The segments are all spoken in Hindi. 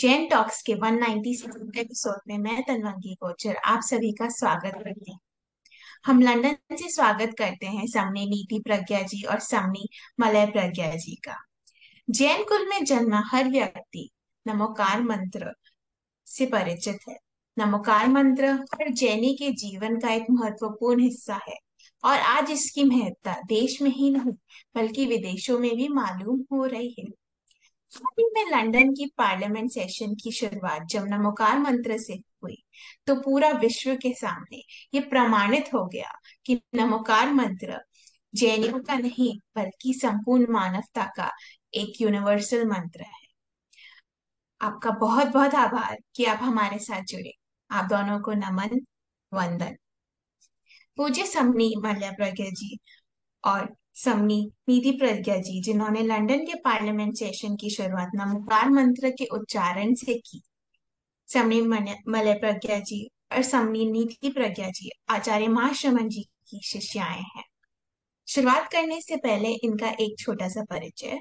जैन टॉक्स के 196 एपिसोड में मैं तन्वंगी गोचर आप सभी का स्वागत करती हूँ। हम लंदन से स्वागत करते हैं समनी नीति प्रज्ञा जी और समनी मलय प्रज्ञा जी का। जैन कुल में जन्मा हर व्यक्ति नमोकार मंत्र से परिचित है। नमोकार मंत्र हर जैनी के जीवन का एक महत्वपूर्ण हिस्सा है और आज इसकी महत्ता देश में ही नहीं बल्कि विदेशों में भी मालूम हो रही है। हाल ही में लंदन की पार्लियामेंट सेशन की शुरुआत जब नमोकार मंत्र से हुई तो पूरा विश्व के सामने ये प्रमाणित हो गया कि नमोकार मंत्र जैनियों का नहीं बल्कि संपूर्ण मानवता का एक यूनिवर्सल मंत्र है। आपका बहुत बहुत आभार कि आप हमारे साथ जुड़े। आप दोनों को नमन, वंदन। पूज्य समनी मल्ल्या प्रज्ञा जी और समनी नीति प्रज्ञा जी जिन्होंने लंदन के पार्लियामेंट सेशन की शुरुआत नमोकार मंत्र के उच्चारण से की। समनी मलय प्रज्ञा जी और समनी नीति प्रज्ञा जी आचार्य महाश्रमण जी की शिष्याएं हैं। शुरुआत करने से पहले इनका एक छोटा सा परिचय।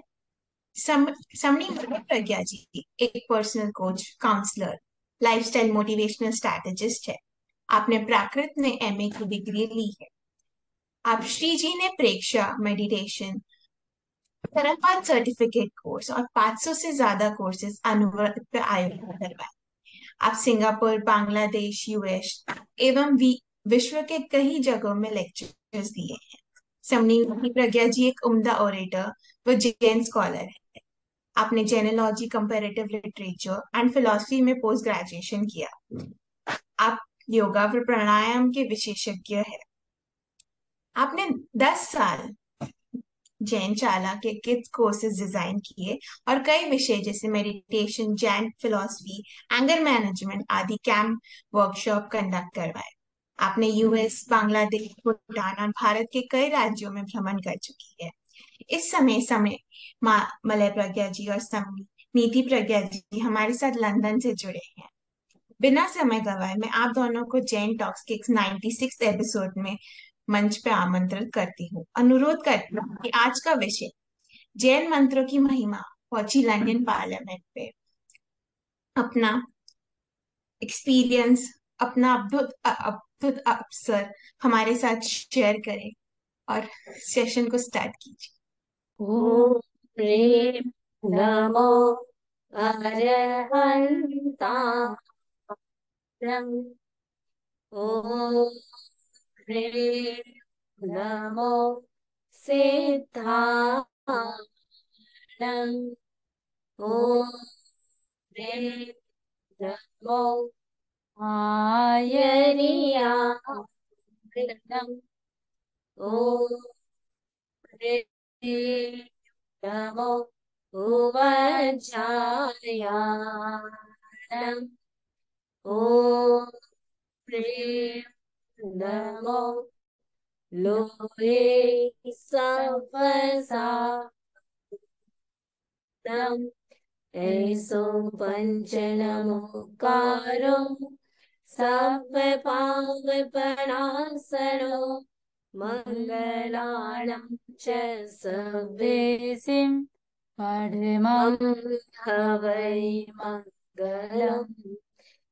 समनी मलय प्रज्ञा जी एक personal coach, counsellor, lifestyle motivational strategist है। आपने प्राकृत में एमए की डिग्री ली है। आप श्री जी ने प्रेक्षा मेडिटेशन धर्मपाल सर्टिफिकेट कोर्स और 500 से ज्यादा कोर्सेज अनुवर्त पे आयोजित करवाए। आप सिंगापुर, बांग्लादेश, यूएस एवं विश्व के कई जगहों में लेक्चर्स दिए हैं। समनी प्रज्ञा जी एक उम्दा ओरेटर व जैन स्कॉलर है। आपने जेनोलॉजी, कंपैरेटिव लिटरेचर एंड फिलोसफी में पोस्ट ग्रेजुएशन किया। आप योगा व प्राणायाम के विशेषज्ञ हैं। आपने 10 साल जैन चाला के किड्स कोर्सेज डिजाइन किए और कई विषय जैसे meditation, Jain philosophy, anger management आदि कैंप वर्कशॉप कंडक्ट करवाए। आपने यूएस, बांग्लादेश, भूटान और भारत के कई राज्यों में भ्रमण कर चुकी है। इस समय समय मलय प्रज्ञा जी और नीति प्रज्ञा जी हमारे साथ लंदन से जुड़े हैं। बिना समय गवाए मैं आप दोनों को जैन टॉक्स के 96 एपिसोड में मंच पे आमंत्रित करती हूँ। अनुरोध करती हूँ कि आज का विषय जैन मंत्रों की महिमा पहुंची लंदन पार्लियामेंट पे अपना एक्सपीरियंस, अपना अद्भुत अवसर हमारे साथ शेयर करें और सेशन को स्टार्ट कीजिए। ॐ ह्रीं नमो अरहन्तारं। ॐ ह्रीं नमो सिद्धारणं। ॐ ह्रीं नमो आयर्यावृतम्। ॐ ह्रीं नमो उवज्रायाणम्। ॐ ह्रीं नमो लोहे सवसानम्। ऐसो पञ्चनमोकारो सर्वपापप्रणाशनो मङ्गलानं च सर्वेसिं परमं हवै मङ्गलम्।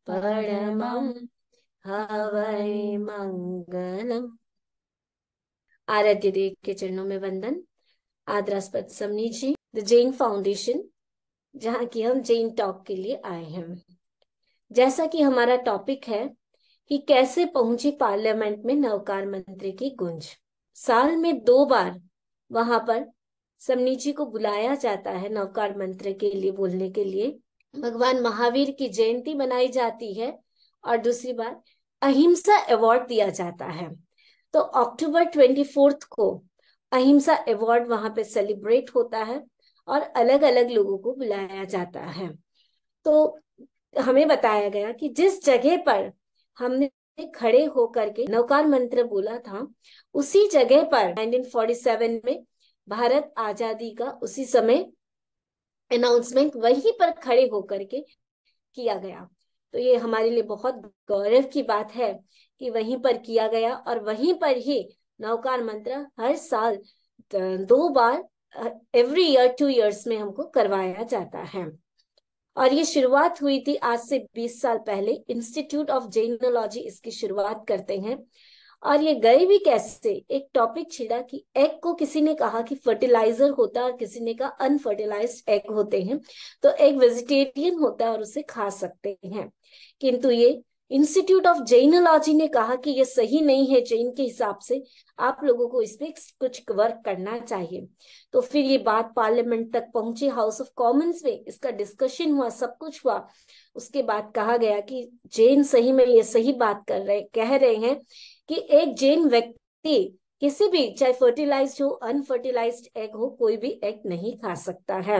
परमं हवै मंगलम। आराध्य देव के चरणों में वंदन। आदरास्पद समनी जी, द जैन फाउंडेशन, जहाँ की हम जैन टॉक के लिए आए हैं। जैसा कि हमारा टॉपिक है कि कैसे पहुंची पार्लियामेंट में नवकार मंत्र की गूंज। साल में 2 बार वहां पर समनी जी को बुलाया जाता है नवकार मंत्र के लिए बोलने के लिए। भगवान महावीर की जयंती मनाई जाती है और दूसरी बार अहिंसा अवार्ड दिया जाता है। तो अक्टूबर 24 को अहिंसा अवार्ड वहां पे सेलिब्रेट होता है और अलग अलग लोगों को बुलाया जाता है। तो हमें बताया गया कि जिस जगह पर हमने खड़े होकर के नवकार मंत्र बोला था, उसी जगह पर 1947 में भारत आजादी का उसी समय अनाउंसमेंट वहीं पर खड़े होकर के किया गया। तो ये हमारे लिए बहुत गौरव की बात है कि वहीं पर किया गया और वहीं पर ही नवकार मंत्र हर साल 2 बार एवरी ईयर 2 इयर्स में हमको करवाया जाता है। और ये शुरुआत हुई थी आज से 20 साल पहले। इंस्टीट्यूट ऑफ जैनोलॉजी इसकी शुरुआत करते हैं। और ये गए भी कैसे, एक टॉपिक छिड़ा कि एग को किसी ने कहा कि फर्टिलाइजर होता है और किसी ने कहा अनफर्टिलाइज्ड एग होते हैं, तो एग वेजिटेरियन होता है और उसे खा सकते हैं। किंतु ये इंस्टीट्यूट ऑफ जैनोलॉजी ने कहा कि ये सही नहीं है जैन के हिसाब से, आप लोगों को इस पे कुछ वर्क करना चाहिए। तो फिर ये बात पार्लियामेंट तक पहुंची, हाउस ऑफ कॉमन्स में इसका डिस्कशन हुआ, सब कुछ हुआ। उसके बाद कहा गया कि जैन सही में ये सही बात कह रहे हैं कि एक जैन व्यक्ति किसी भी, चाहे फर्टिलाइज्ड हो अनफर्टिलाइज्ड एग हो, कोई भी एग नहीं खा सकता है।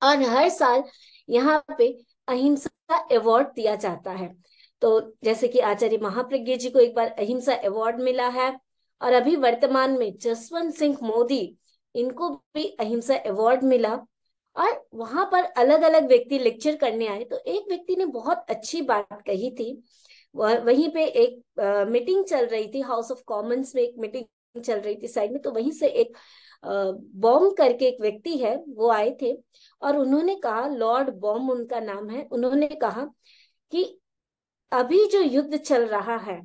और हर साल यहाँ पे अहिंसा अवार्ड दिया जाता है। तो जैसे कि आचार्य महाप्रज्ञ जी को एक बार अहिंसा अवार्ड मिला है, और अभी वर्तमान में जसवंत सिंह मोदी, इनको भी अहिंसा अवार्ड मिला। और वहां पर अलग अलग व्यक्ति लेक्चर करने आए, तो एक व्यक्ति ने बहुत अच्छी बात कही थी। वहीं पे एक मीटिंग चल रही थी, हाउस ऑफ कॉमन्स में एक मीटिंग चल रही थी साइड में, तो वहीं से एक बॉम्ब करके एक व्यक्ति है, वो आए थे। और उन्होंने कहा, लॉर्ड बॉम्ब उनका नाम है, उन्होंने कहा कि अभी जो युद्ध चल रहा है,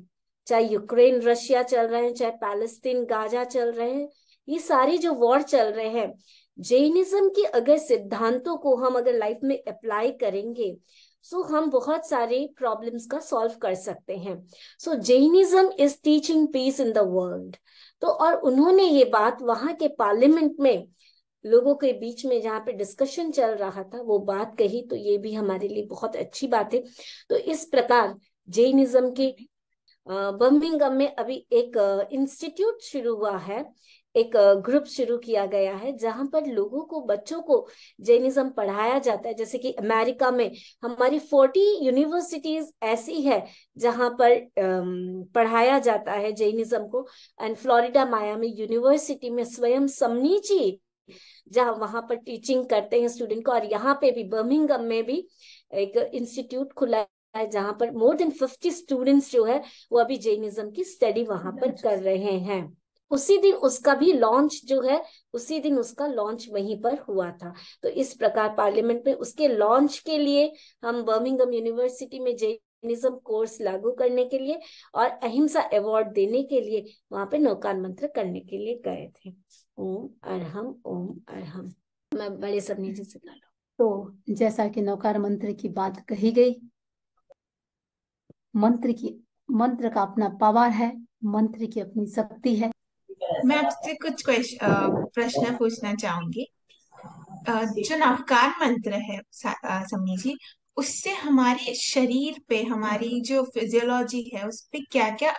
चाहे यूक्रेन रशिया चल रहे हैं, चाहे पैलेस्तीन गाजा चल रहे हैं, ये सारे जो वॉर चल रहे हैं, जैनिज्म की अगर सिद्धांतों को हम अगर लाइफ में अप्लाई करेंगे, सो हम बहुत सारे प्रॉब्लम्स का सॉल्व कर सकते हैं। So Jainism is teaching peace in the world. तो और उन्होंने ये बात वहां के पार्लियामेंट में लोगों के बीच में जहाँ पे डिस्कशन चल रहा था, वो बात कही, तो ये भी हमारे लिए बहुत अच्छी बात है। तो इस प्रकार जैनिज्म की बर्मिंघम में अभी एक इंस्टीट्यूट शुरू हुआ है, एक ग्रुप शुरू किया गया है, जहां पर लोगों को, बच्चों को जैनिज्म पढ़ाया जाता है। जैसे कि अमेरिका में हमारी 40 यूनिवर्सिटीज ऐसी है जहां पर पढ़ाया जाता है जैनिज्म को। एंड फ्लोरिडा मायामी यूनिवर्सिटी में स्वयं समनी जी, जहाँ वहां पर टीचिंग करते हैं स्टूडेंट को। और यहाँ पे भी बर्मिंघम में भी एक इंस्टीट्यूट खुला है, जहां पर मोर देन 50 स्टूडेंट्स जो है वो अभी जैनिज्म की स्टडी वहां पर कर रहे हैं। उसी दिन उसका भी लॉन्च जो है, उसी दिन उसका लॉन्च वहीं पर हुआ था। तो इस प्रकार पार्लियामेंट में उसके लॉन्च के लिए हम बर्मिंघम यूनिवर्सिटी में जैनिज्म कोर्स लागू करने के लिए और अहिंसा अवार्ड देने के लिए वहां पे नौकान मंत्र करने के लिए गए थे। ओम अरहम, ओम अरहम। मैं बड़े सबनी जी से गा लो। तो जैसा कि नौकार मंत्र की बात कही गई, मंत्र का अपना पावर है, मंत्र की अपनी शक्ति है। मैं आपसे कुछ प्रश्न पूछना चाहूंगी। जो नवकार मंत्र है समनी जी, उससे हमारे शरीर पे, हमारी जो फिजियोलॉजी है, उस पे क्या क्या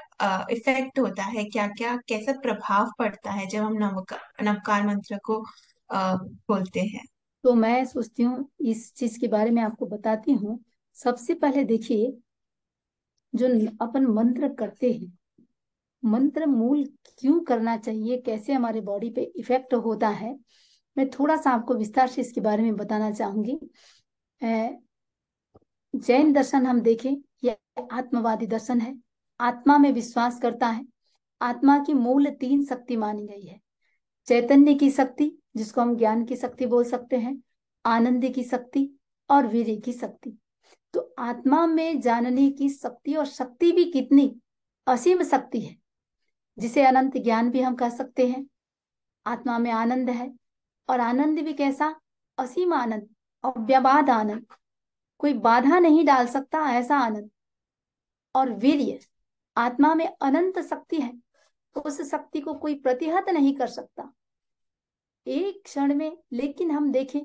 इफेक्ट होता है, क्या क्या कैसा प्रभाव पड़ता है जब हम नवकार मंत्र को बोलते हैं? तो मैं सोचती हूँ इस चीज के बारे में आपको बताती हूँ। सबसे पहले देखिए, जो अपन मंत्र करते हैं, मंत्र मूल क्यों करना चाहिए, कैसे हमारे बॉडी पे इफेक्ट होता है, मैं थोड़ा सा आपको विस्तार से इसके बारे में बताना चाहूंगी। जैन दर्शन हम देखें, यह आत्मवादी दर्शन है, आत्मा में विश्वास करता है। आत्मा की मूल 3 शक्ति मानी गई है। चैतन्य की शक्ति, जिसको हम ज्ञान की शक्ति बोल सकते हैं, आनंद की शक्ति और वीर्य की शक्ति। तो आत्मा में जानने की शक्ति, और शक्ति भी कितनी असीम शक्ति है, जिसे अनंत ज्ञान भी हम कह सकते हैं। आत्मा में आनंद है, और आनंद भी कैसा, असीम आनंद, अव्यबाध आनंद, कोई बाधा नहीं डाल सकता ऐसा आनंद। और वीर्य, आत्मा में अनंत शक्ति है, तो उस शक्ति को कोई प्रतिहत नहीं कर सकता एक क्षण में। लेकिन हम देखें,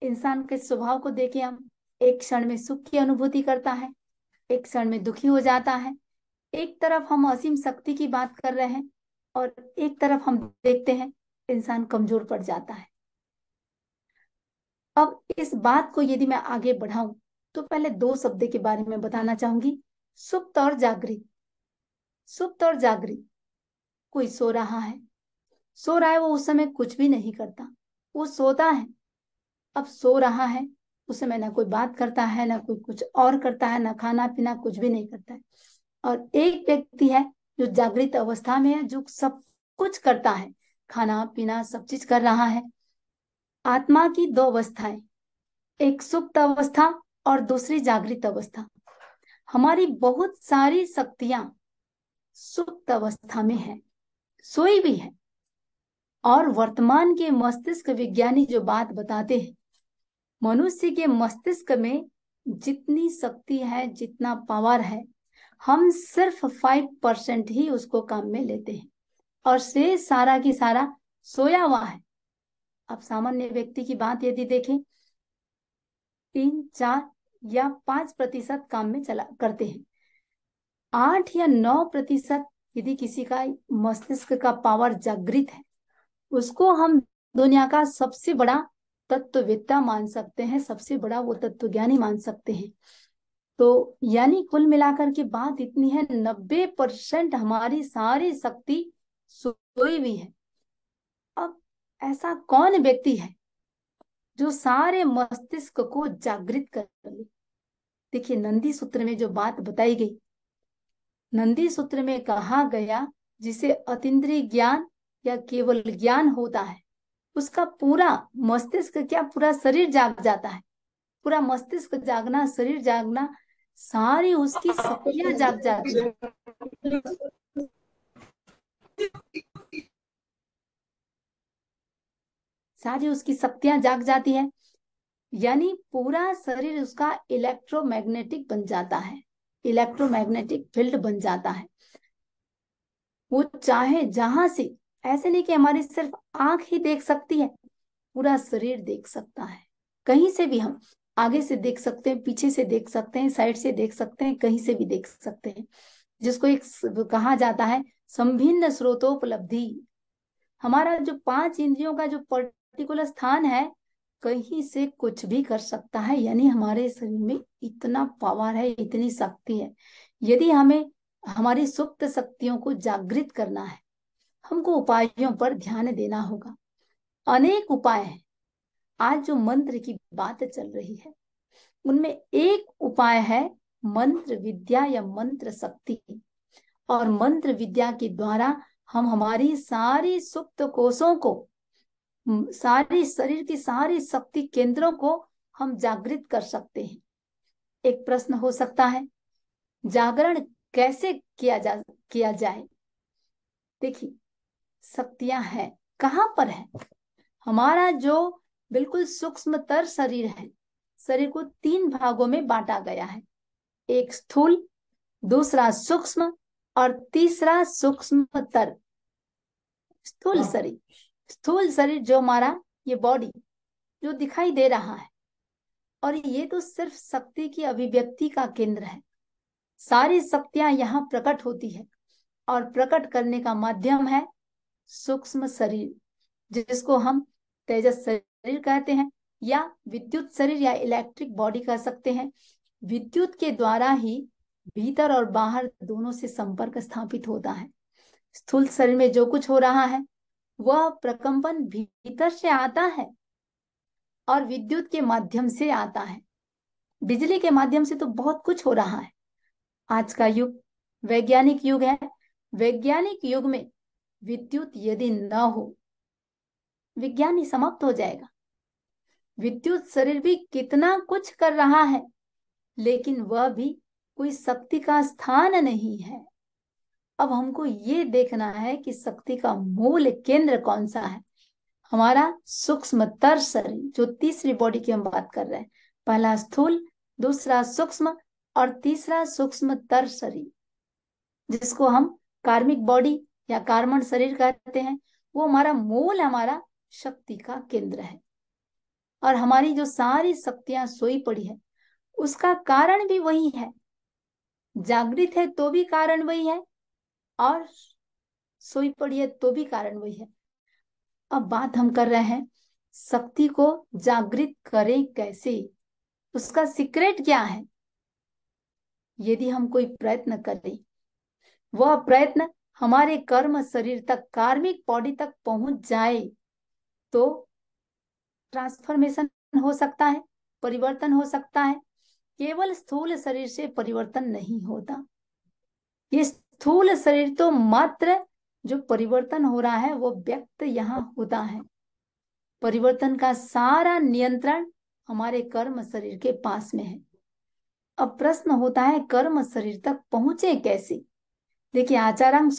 इंसान के स्वभाव को देखें, हम एक क्षण में सुख की अनुभूति करता है, एक क्षण में दुखी हो जाता है। एक तरफ हम असीम शक्ति की बात कर रहे हैं, और एक तरफ हम देखते हैं इंसान कमजोर पड़ जाता है। अब इस बात को यदि मैं आगे बढ़ाऊं, तो पहले 2 शब्द के बारे में बताना चाहूंगी, सुप्त और जागृत। सुप्त और जागृत, कोई सो रहा है, वो उस समय कुछ भी नहीं करता, वो सोता है। अब सो रहा है, उस समय ना कोई बात करता है, ना कोई कुछ और करता है, ना खाना पीना, कुछ भी नहीं करता है। और एक व्यक्ति है जो जागृत अवस्था में है, जो सब कुछ करता है, खाना पीना सब चीज कर रहा है। आत्मा की 2 अवस्थाएं, एक सुप्त अवस्था और दूसरी जागृत अवस्था। हमारी बहुत सारी शक्तियां सुप्त अवस्था में है, सोई भी है। और वर्तमान के मस्तिष्क विज्ञानी जो बात बताते हैं, मनुष्य के मस्तिष्क में जितनी शक्ति है, जितना पावर है, हम सिर्फ 5% ही उसको काम में लेते हैं और से सारा की सारा सोया हुआ है। अब सामान्य व्यक्ति की बात यदि देखें, 3, 4 या 5% काम में चला करते हैं। 8 या 9% यदि किसी का मस्तिष्क का पावर जागृत है, उसको हम दुनिया का सबसे बड़ा तत्ववेत्ता मान सकते हैं, सबसे बड़ा वो तत्वज्ञानी मान सकते हैं। तो यानी कुल मिलाकर के बात इतनी है, 90% हमारी सारी शक्ति सोई हुई है। अब ऐसा कौन व्यक्ति है जो सारे मस्तिष्क को जागृत कर ले? देखिए, नंदी सूत्र में जो बात बताई गई, नंदी सूत्र में कहा गया, जिसे अतीन्द्रिय ज्ञान या केवल ज्ञान होता है, उसका पूरा मस्तिष्क, क्या पूरा शरीर जाग जाता है। पूरा मस्तिष्क जागना, शरीर जागना, सारी उसकी शक्तियां जाग जाती है। सारी उसकी शक्तियां जाग जाती है, यानी पूरा शरीर उसका इलेक्ट्रोमैग्नेटिक बन जाता है, इलेक्ट्रोमैग्नेटिक फील्ड बन जाता है। वो चाहे जहां से, ऐसे नहीं कि हमारी सिर्फ आंख ही देख सकती है, पूरा शरीर देख सकता है। कहीं से भी हम आगे से देख सकते हैं, पीछे से देख सकते हैं, साइड से देख सकते हैं, कहीं से भी देख सकते हैं, जिसको एक कहा जाता है संभिन्न स्रोतोपलब्धि। हमारा जो 5 इंद्रियों का जो पर्टिकुलर स्थान है, कहीं से कुछ भी कर सकता है। यानी हमारे शरीर में इतना पावर है, इतनी शक्ति है। यदि हमें हमारी सुप्त शक्तियों को जागृत करना है, हमको उपायों पर ध्यान देना होगा। अनेक उपाय हैं। आज जो मंत्र की बात चल रही है, उनमें एक उपाय है मंत्र विद्या या मंत्र शक्ति। और मंत्र विद्या के द्वारा हम हमारी सारी सुप्त कोषों को, सारी शरीर की सारी शक्ति केंद्रों को हम जागृत कर सकते हैं। एक प्रश्न हो सकता है, जागरण कैसे किया जाए? देखिए, शक्तियां हैं, कहां पर है? हमारा जो बिल्कुल सूक्ष्मतर शरीर है, शरीर को 3 भागों में बांटा गया है। एक स्थूल, दूसरा सूक्ष्म और तीसरा सूक्ष्मतर। स्थूल शरीर जो हमारा ये बॉडी जो दिखाई दे रहा है, और ये तो सिर्फ शक्ति की अभिव्यक्ति का केंद्र है। सारी शक्तियां यहाँ प्रकट होती है और प्रकट करने का माध्यम है सूक्ष्म शरीर, जिसको हम तेजस शरीर कहते हैं, या विद्युत शरीर या इलेक्ट्रिक बॉडी कह सकते हैं। विद्युत के द्वारा ही भीतर और बाहर दोनों से संपर्क स्थापित होता है। स्थूल शरीर में जो कुछ हो रहा है, वह प्रकंपन भीतर से आता है और विद्युत के माध्यम से आता है। बिजली के माध्यम से तो बहुत कुछ हो रहा है। आज का युग वैज्ञानिक युग है। वैज्ञानिक युग में विद्युत यदि न हो, विज्ञान ही समाप्त हो जाएगा। विद्युत शरीर भी कितना कुछ कर रहा है, लेकिन वह भी कोई शक्ति का स्थान नहीं है। अब हमको ये देखना है कि शक्ति का मूल केंद्र कौन सा है। हमारा सूक्ष्मतर शरीर, जो तीसरी बॉडी की हम बात कर रहे हैं। पहला स्थूल, दूसरा सूक्ष्म और तीसरा सूक्ष्मतर शरीर, जिसको हम कार्मिक बॉडी या कार्बन शरीर कहते हैं। वो हमारा मूल, हमारा शक्ति का केंद्र है। और हमारी जो सारी शक्तियां सोई पड़ी है, उसका कारण भी वही है। जागृत है तो भी कारण वही है, और सोई पड़ी है तो भी कारण वही है। अब बात हम कर रहे हैं, शक्ति को जागृत करें कैसे, उसका सीक्रेट क्या है। यदि हम कोई प्रयत्न करें, वह प्रयत्न हमारे कर्म शरीर तक, कार्मिक बॉडी तक पहुंच जाए, तो ट्रांसफॉर्मेशन हो सकता है, परिवर्तन हो सकता है। केवल स्थूल शरीर से परिवर्तन नहीं होता। ये स्थूल शरीर तो मात्र जो परिवर्तन हो रहा है, वो व्यक्त यहाँ होता है। परिवर्तन का सारा नियंत्रण हमारे कर्म शरीर के पास में है। अब प्रश्न होता है कर्म शरीर तक पहुंचे कैसे। देखिए आचारांग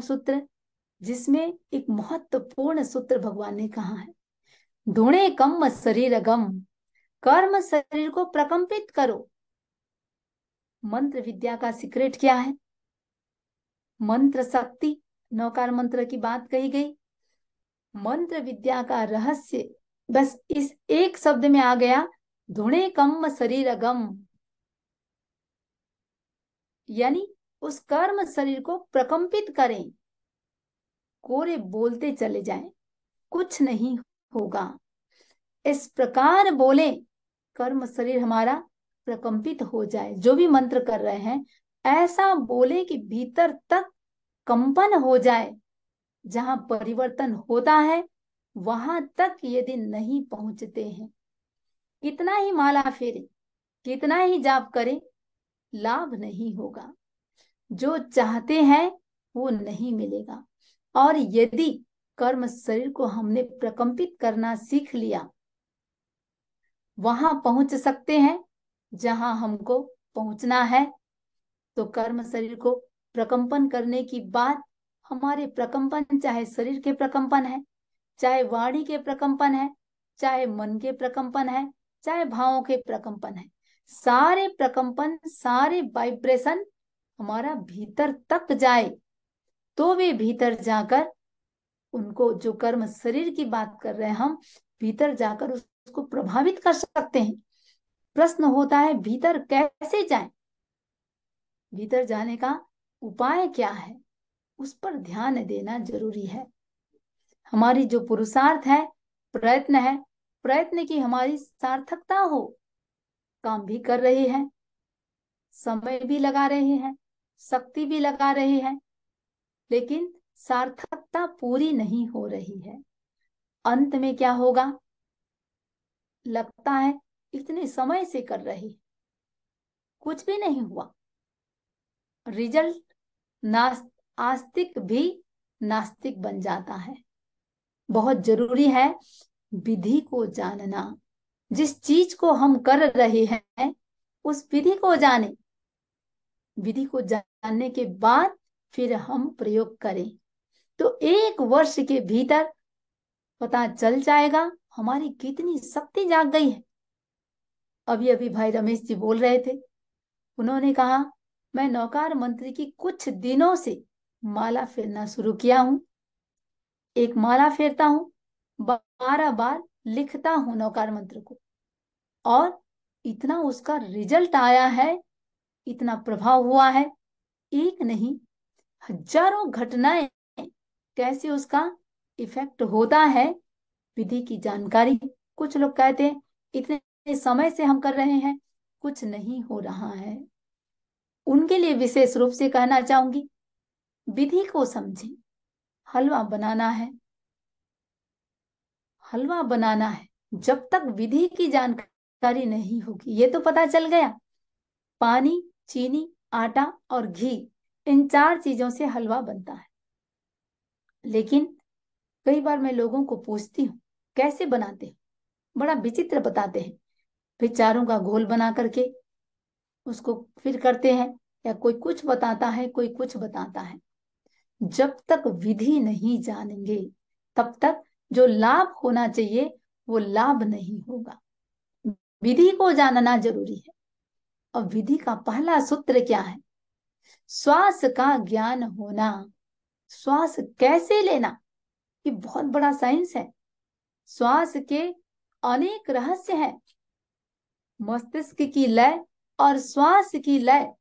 सूत्र जिसमें एक महत्वपूर्ण सूत्र भगवान ने कहा है, ढूंढे कम शरीर गम, कर्म शरीर को प्रकंपित करो। मंत्र विद्या का सीक्रेट क्या है? मंत्र शक्ति, नौकार मंत्र की बात कही गई। मंत्र विद्या का रहस्य बस इस एक शब्द में आ गया, धुणे कम शरीर गम, यानी उस कर्म शरीर को प्रकंपित करें। कोरे बोलते चले जाएं, कुछ नहीं होगा। इस प्रकार बोले कर्म शरीर हमारा प्रकंपित हो जाए। जो भी मंत्र कर रहे हैं ऐसा बोले कि भीतर तक कंपन हो जाए। जहां परिवर्तन होता है वहां तक यदि नहीं पहुंचते हैं, कितना ही माला फेरे, कितना ही जाप करे, लाभ नहीं होगा। जो चाहते हैं वो नहीं मिलेगा। और यदि कर्म शरीर को हमने प्रकंपित करना सीख लिया, वहां पहुंच सकते हैं जहां हमको पहुंचना है। तो कर्म शरीर को प्रकंपन करने की बात, हमारे प्रकंपन चाहे शरीर के प्रकंपन है, चाहे वाणी के प्रकंपन है, चाहे मन के प्रकंपन है, चाहे भावों के प्रकंपन है, सारे प्रकंपन, सारे वाइब्रेशन हमारा भीतर तक जाए तो वे भीतर जाकर उनको, जो कर्म शरीर की बात कर रहे हैं हम, भीतर जाकर उसको प्रभावित कर सकते हैं। प्रश्न होता है भीतर कैसे जाएं? भीतर जाने का उपाय क्या है, उस पर ध्यान देना जरूरी है। हमारी जो पुरुषार्थ है, प्रयत्न है, प्रयत्न की हमारी सार्थकता हो। काम भी कर रहे हैं, समय भी लगा रहे हैं, शक्ति भी लगा रहे हैं, लेकिन सार्थकता पूरी नहीं हो रही है। अंत में क्या होगा? लगता है इतने समय से कर रहे, कुछ भी नहीं हुआ। रिजल्ट आस्तिक भी नास्तिक बन जाता है। बहुत जरूरी है विधि को जानना। जिस चीज को हम कर रहे हैं उस विधि को जाने। विधि को जानने के बाद फिर हम प्रयोग करें तो 1 वर्ष के भीतर पता चल जाएगा हमारी कितनी शक्ति जाग गई है। अभी अभी भाई रमेश जी बोल रहे थे, उन्होंने कहा मैं नौकार मंत्र की कुछ दिनों से माला फेरना शुरू किया हूं। एक माला फेरता हूं, 12 बार लिखता हूं नौकार मंत्र को, और इतना उसका रिजल्ट आया है, इतना प्रभाव हुआ है। एक नहीं, हजारों घटनाएं कैसे उसका इफेक्ट होता है। विधि की जानकारी, कुछ लोग कहते हैं इतने समय से हम कर रहे हैं, कुछ नहीं हो रहा है। उनके लिए विशेष रूप से कहना चाहूंगी, विधि को समझें। हलवा बनाना है, हलवा बनाना है, जब तक विधि की जानकारी नहीं होगी। ये तो पता चल गया पानी, चीनी, आटा और घी, इन 4 चीजों से हलवा बनता है। लेकिन कई बार मैं लोगों को पूछती हूँ कैसे बनाते हैं, बड़ा विचित्र बताते हैं। फिर चारों का घोल बना करके उसको फिर करते हैं, या कोई कुछ बताता है, कोई कुछ बताता है। जब तक विधि नहीं जानेंगे तब तक जो लाभ होना चाहिए वो लाभ नहीं होगा। विधि को जानना जरूरी है। अब विधि का पहला सूत्र क्या है? श्वास का ज्ञान होना। श्वास कैसे लेना, ये बहुत बड़ा साइंस है। श्वास के अनेक रहस्य हैं। मस्तिष्क की लय और श्वास की लय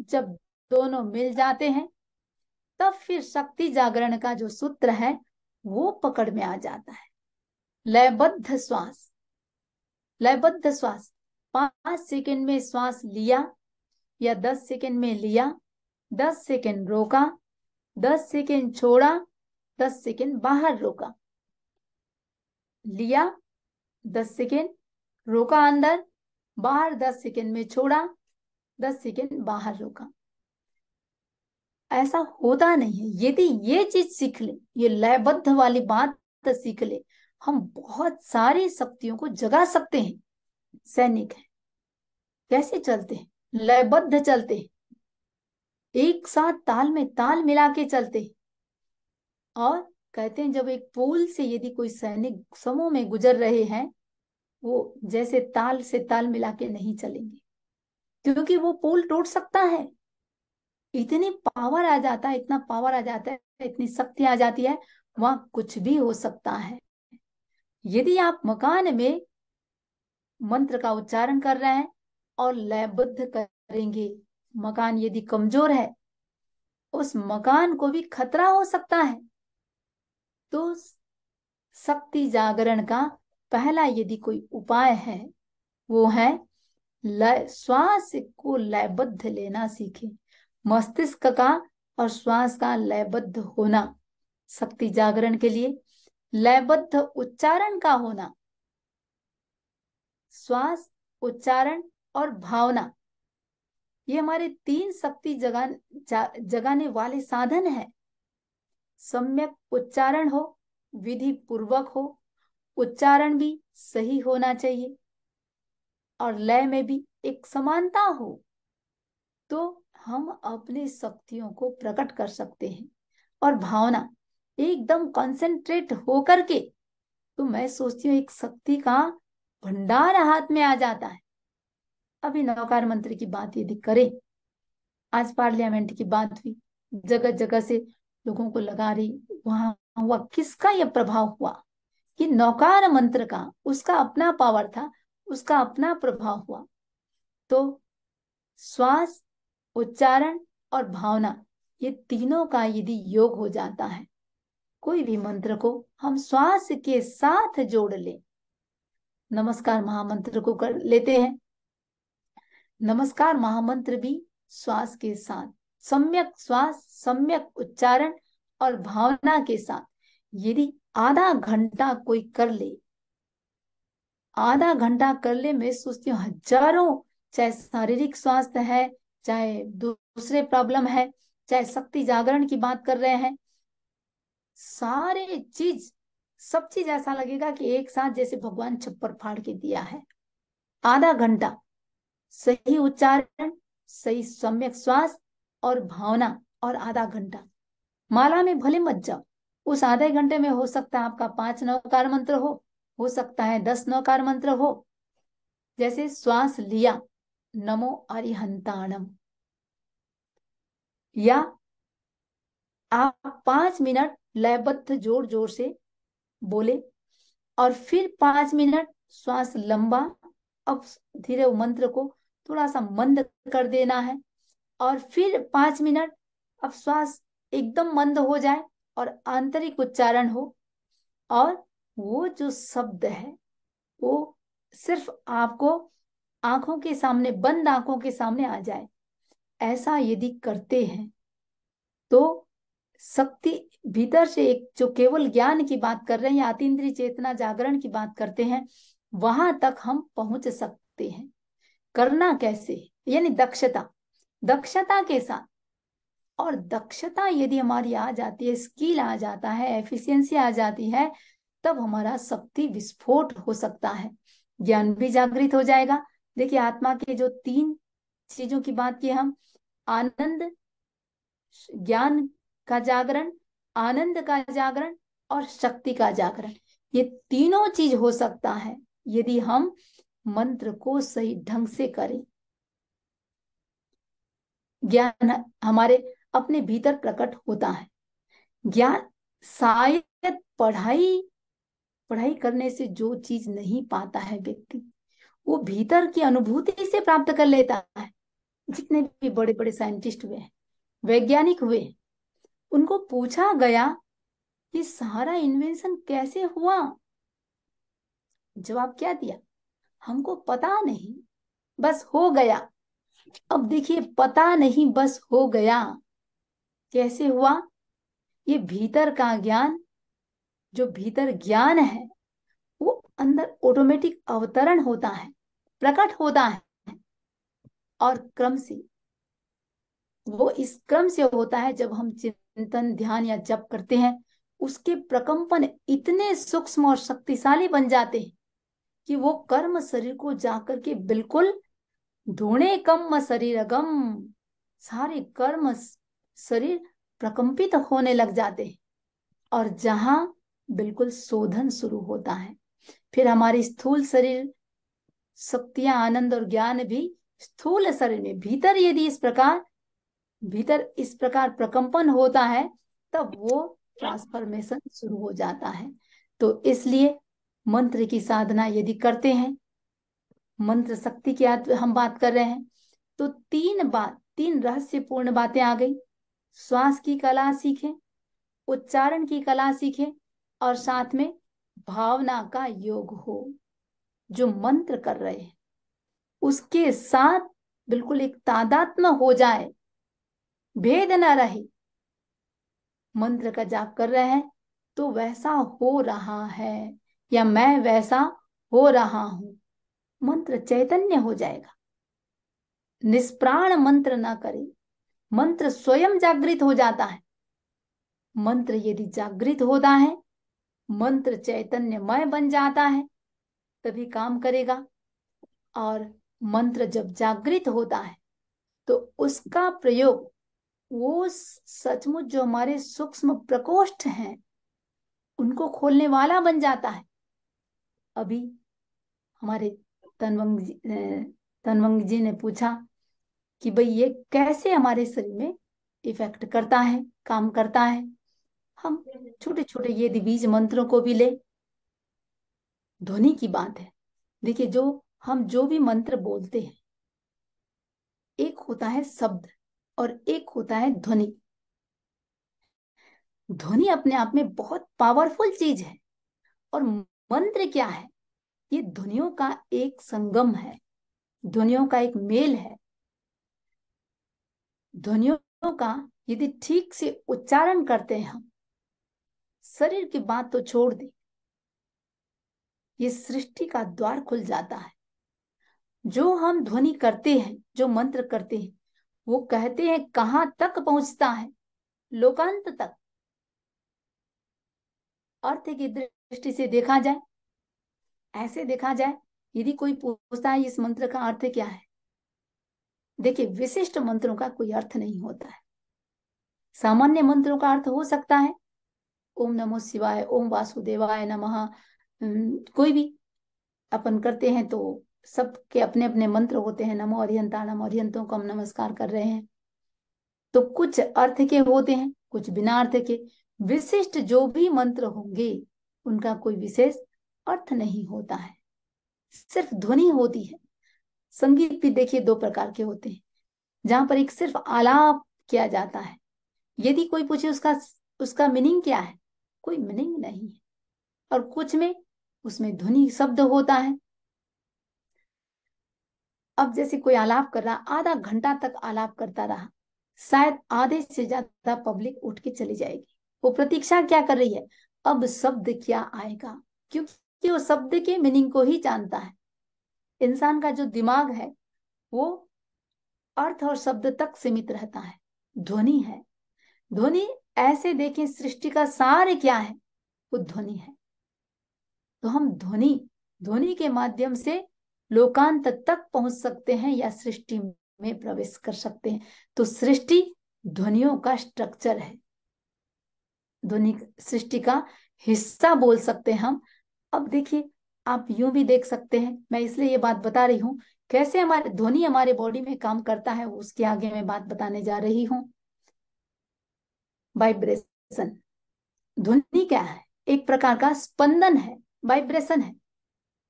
जब दोनों मिल जाते हैं तब फिर शक्ति जागरण का जो सूत्र है वो पकड़ में आ जाता है। लयबद्ध श्वास, लयबद्ध श्वास, 5 सेकंड में श्वास लिया या 10 सेकंड में लिया, 10 सेकंड रोका, 10 सेकंड छोड़ा, 10 सेकंड बाहर रोका, लिया 10 सेकंड, रोका अंदर, बाहर 10 सेकंड में छोड़ा, 10 सेकंड बाहर रोका। ऐसा होता नहीं है। यदि ये चीज सीख ले, ये लयबद्ध वाली बात सीख ले, हम बहुत सारी शक्तियों को जगा सकते हैं। सैनिक है, कैसे चलते हैं? लयबद्ध चलते हैं, एक साथ ताल में ताल मिला के चलते हैं। और कहते हैं जब एक पुल से यदि कोई सैनिक समूह में गुजर रहे हैं, वो जैसे ताल से ताल मिला के नहीं चलेंगे, क्योंकि वो पुल टूट सकता है। इतनी पावर आ जाता है, इतना पावर आ जाता है, इतनी शक्ति आ जाती है, वहां कुछ भी हो सकता है। यदि आप मकान में मंत्र का उच्चारण कर रहे हैं और लयबद्ध करेंगे, मकान यदि कमजोर है, उस मकान को भी खतरा हो सकता है। तो शक्ति जागरण का पहला यदि कोई उपाय है, वो है लय, श्वास को लयबद्ध लेना सीखें। मस्तिष्क का और श्वास का लयबद्ध होना, शक्ति जागरण के लिए लयबद्ध उच्चारण का होना, श्वास, उच्चारण और भावना, ये हमारे तीन शक्ति जगाने वाले साधन है। सम्यक उच्चारण हो, विधि पूर्वक हो, उच्चारण भी सही होना चाहिए और लय में भी एक समानता हो, तो हम अपनी शक्तियों को प्रकट कर सकते हैं। और भावना एकदम कंसंट्रेट होकर के, तो मैं सोचती हूँ एक शक्ति का भंडार हाथ में आ जाता है। अभी नवकार मंत्र की बात यदि करें, आज पार्लियामेंट की बात हुई, जगह जगह से लोगों को लगा रही, वहां हुआ किसका यह प्रभाव हुआ कि नौकार मंत्र का, उसका अपना पावर था, उसका अपना प्रभाव हुआ। तो श्वास, उच्चारण और भावना, ये तीनों का यदि योग हो जाता है, कोई भी मंत्र को हम श्वास के साथ जोड़ ले। नमस्कार महामंत्र को कर लेते हैं, नमस्कार महामंत्र भी श्वास के साथ, सम्यक श्वास, सम्यक उच्चारण और भावना के साथ यदि आधा घंटा कोई कर ले, आधा घंटा कर ले, मैं सोचती हूँ हजारों, चाहे शारीरिक स्वास्थ्य है, चाहे दूसरे प्रॉब्लम है, चाहे शक्ति जागरण की बात कर रहे हैं, सारे चीज, सब चीज ऐसा लगेगा कि एक साथ जैसे भगवान छप्पर फाड़ के दिया है। आधा घंटा सही उच्चारण, सही सम्यक श्वास और भावना, और आधा घंटा माला में भले मत जाओ, उस आधे घंटे में हो सकता है आपका 5 नवकार मंत्र हो सकता है 10 नवकार मंत्र हो। जैसे श्वास लिया, नमो अरिहंताणम, या आप 5 मिनट लयबद्ध जोर जोर से बोले, और फिर 5 मिनट श्वास लंबा, अब धीरे मंत्र को थोड़ा सा मंद कर देना है, और फिर 5 मिनट अब श्वास एकदम मंद हो जाए और आंतरिक उच्चारण हो, और वो जो शब्द है वो सिर्फ आपको आंखों के सामने, बंद आंखों के सामने आ जाए। ऐसा यदि करते हैं तो शक्ति भीतर से, एक जो केवल ज्ञान की बात कर रहे हैं, अतीन्द्रिय चेतना जागरण की बात करते हैं, वहां तक हम पहुंच सकते हैं। करना कैसे? यानी दक्षता, दक्षता के साथ। और दक्षता यदि हमारी आ जाती है, स्किल आ जाता है, एफिशिएंसी आ जाती है, तब हमारा शक्ति विस्फोट हो सकता है, ज्ञान भी जागृत हो जाएगा। देखिए आत्मा के जो 3 चीजों की बात की हम, आनंद, ज्ञान का जागरण, आनंद का जागरण और शक्ति का जागरण, ये तीनों चीज हो सकता है यदि हम मंत्र को सही ढंग से करें। ज्ञान हमारे अपने भीतर प्रकट होता है। ज्ञान शायद पढ़ाई पढ़ाई करने से जो चीज नहीं पाता है व्यक्ति, वो भीतर की अनुभूति से प्राप्त कर लेता है। जितने भी बड़े बड़े साइंटिस्ट हुए हैं, वैज्ञानिक हुए, उनको पूछा गया कि सारा इन्वेंशन कैसे हुआ, जवाब क्या दिया? हमको पता नहीं, बस हो गया। अब देखिए, पता नहीं बस हो गया कैसे हुआ? ये भीतर का ज्ञान, जो भीतर ज्ञान है, वो अंदर ऑटोमेटिक अवतरण होता है, प्रकट होता है, और क्रम से, वो इस क्रम से होता है जब हम चिंतन, ध्यान या जप करते हैं, उसके प्रकंपन इतने सूक्ष्म और शक्तिशाली बन जाते हैं कि वो कर्म शरीर को जाकर के बिल्कुल धूणे कम शरीरगम, सारे कर्म शरीर प्रकंपित होने लग जाते हैं, और जहां बिल्कुल शोधन शुरू होता है। फिर हमारी स्थूल शरीर शक्तियां, आनंद और ज्ञान भी स्थूल शरीर में भीतर यदि इस प्रकार प्रकंपन होता है, तब वो ट्रांसफॉर्मेशन शुरू हो जाता है। तो इसलिए मंत्र की साधना यदि करते हैं, मंत्र शक्ति की हम बात कर रहे हैं, तो तीन रहस्यपूर्ण बातें आ गई। श्वास की कला सीखें, उच्चारण की कला सीखें, और साथ में भावना का योग हो। जो मंत्र कर रहे हैं उसके साथ बिल्कुल एक तादात्म्य हो जाए, भेद ना रहे। मंत्र का जाप कर रहे हैं तो वैसा हो रहा है, या मैं वैसा हो रहा हूं, मंत्र चैतन्य हो जाएगा। निष्प्राण मंत्र ना करें, मंत्र स्वयं जागृत हो जाता है। मंत्र यदि जागृत होता है, मंत्र चैतन्यमय बन जाता है, तभी काम करेगा। और मंत्र जब जागृत होता है तो उसका प्रयोग वो सचमुच जो हमारे सूक्ष्म प्रकोष्ठ हैं उनको खोलने वाला बन जाता है। अभी हमारे तनवंग जी ने पूछा कि भाई ये कैसे हमारे शरीर में इफेक्ट करता है, काम करता है। हम छोटे छोटे ये बीज मंत्रों को भी ले, ध्वनि की बात है। देखिए, जो भी मंत्र बोलते हैं, एक होता है शब्द और एक होता है ध्वनि। ध्वनि अपने आप में बहुत पावरफुल चीज है, और मंत्र क्या है? ये ध्वनियों का एक संगम है, ध्वनियों का एक मेल है। ध्वनियों का यदि ठीक से उच्चारण करते हैं हम, शरीर की बात तो छोड़ दे, ये सृष्टि का द्वार खुल जाता है। जो हम ध्वनि करते हैं, जो मंत्र करते हैं, वो कहते हैं कहां तक पहुंचता है, लोकांत तक। अर्थ की दृष्टि से देखा जाए, ऐसे देखा जाए, यदि कोई पूछता है इस मंत्र का अर्थ क्या है, देखिए, विशिष्ट मंत्रों का कोई अर्थ नहीं होता है। सामान्य मंत्रों का अर्थ हो सकता है ओम नमो शिवाय, ओम वासुदेवाय नमः। कोई भी अपन करते हैं तो सबके अपने अपने मंत्र होते हैं। नमो अरिहंताणम, अरिहंतों को हम नमस्कार कर रहे हैं। तो कुछ अर्थ के होते हैं, कुछ बिना अर्थ के। विशिष्ट जो भी मंत्र होंगे उनका कोई विशेष अर्थ नहीं होता है, सिर्फ ध्वनि होती है। संगीत भी देखिए दो प्रकार के होते हैं, जहां पर एक सिर्फ आलाप किया जाता है। यदि कोई पूछे उसका मीनिंग क्या है, कोई मीनिंग नहीं है। और कुछ में उसमें ध्वनि शब्द होता है। अब जैसे कोई आलाप कर रहा, आधा घंटा तक आलाप करता रहा, शायद आधे से ज्यादा पब्लिक उठ के चली जाएगी। वो प्रतीक्षा क्या कर रही है, अब शब्द क्या आएगा, क्योंकि वो शब्द के मीनिंग को ही जानता है। इंसान का जो दिमाग है वो अर्थ और शब्द तक सीमित रहता है। ध्वनि है, ध्वनि ऐसे देखें, सृष्टि का सार क्या है, वो ध्वनि है। तो हम ध्वनि के माध्यम से लोकांत तक पहुंच सकते हैं, या सृष्टि में प्रवेश कर सकते हैं। तो सृष्टि ध्वनियों का स्ट्रक्चर है, ध्वनि सृष्टि का हिस्सा बोल सकते हैं हम। अब देखिए, आप यूं भी देख सकते हैं, मैं इसलिए ये बात बता रही हूं कैसे हमारे ध्वनि हमारे बॉडी में काम करता है, उसके आगे मैं बात बताने जा रही हूं। वाइब्रेशन, ध्वनि क्या है? एक प्रकार का स्पंदन है, वाइब्रेशन है।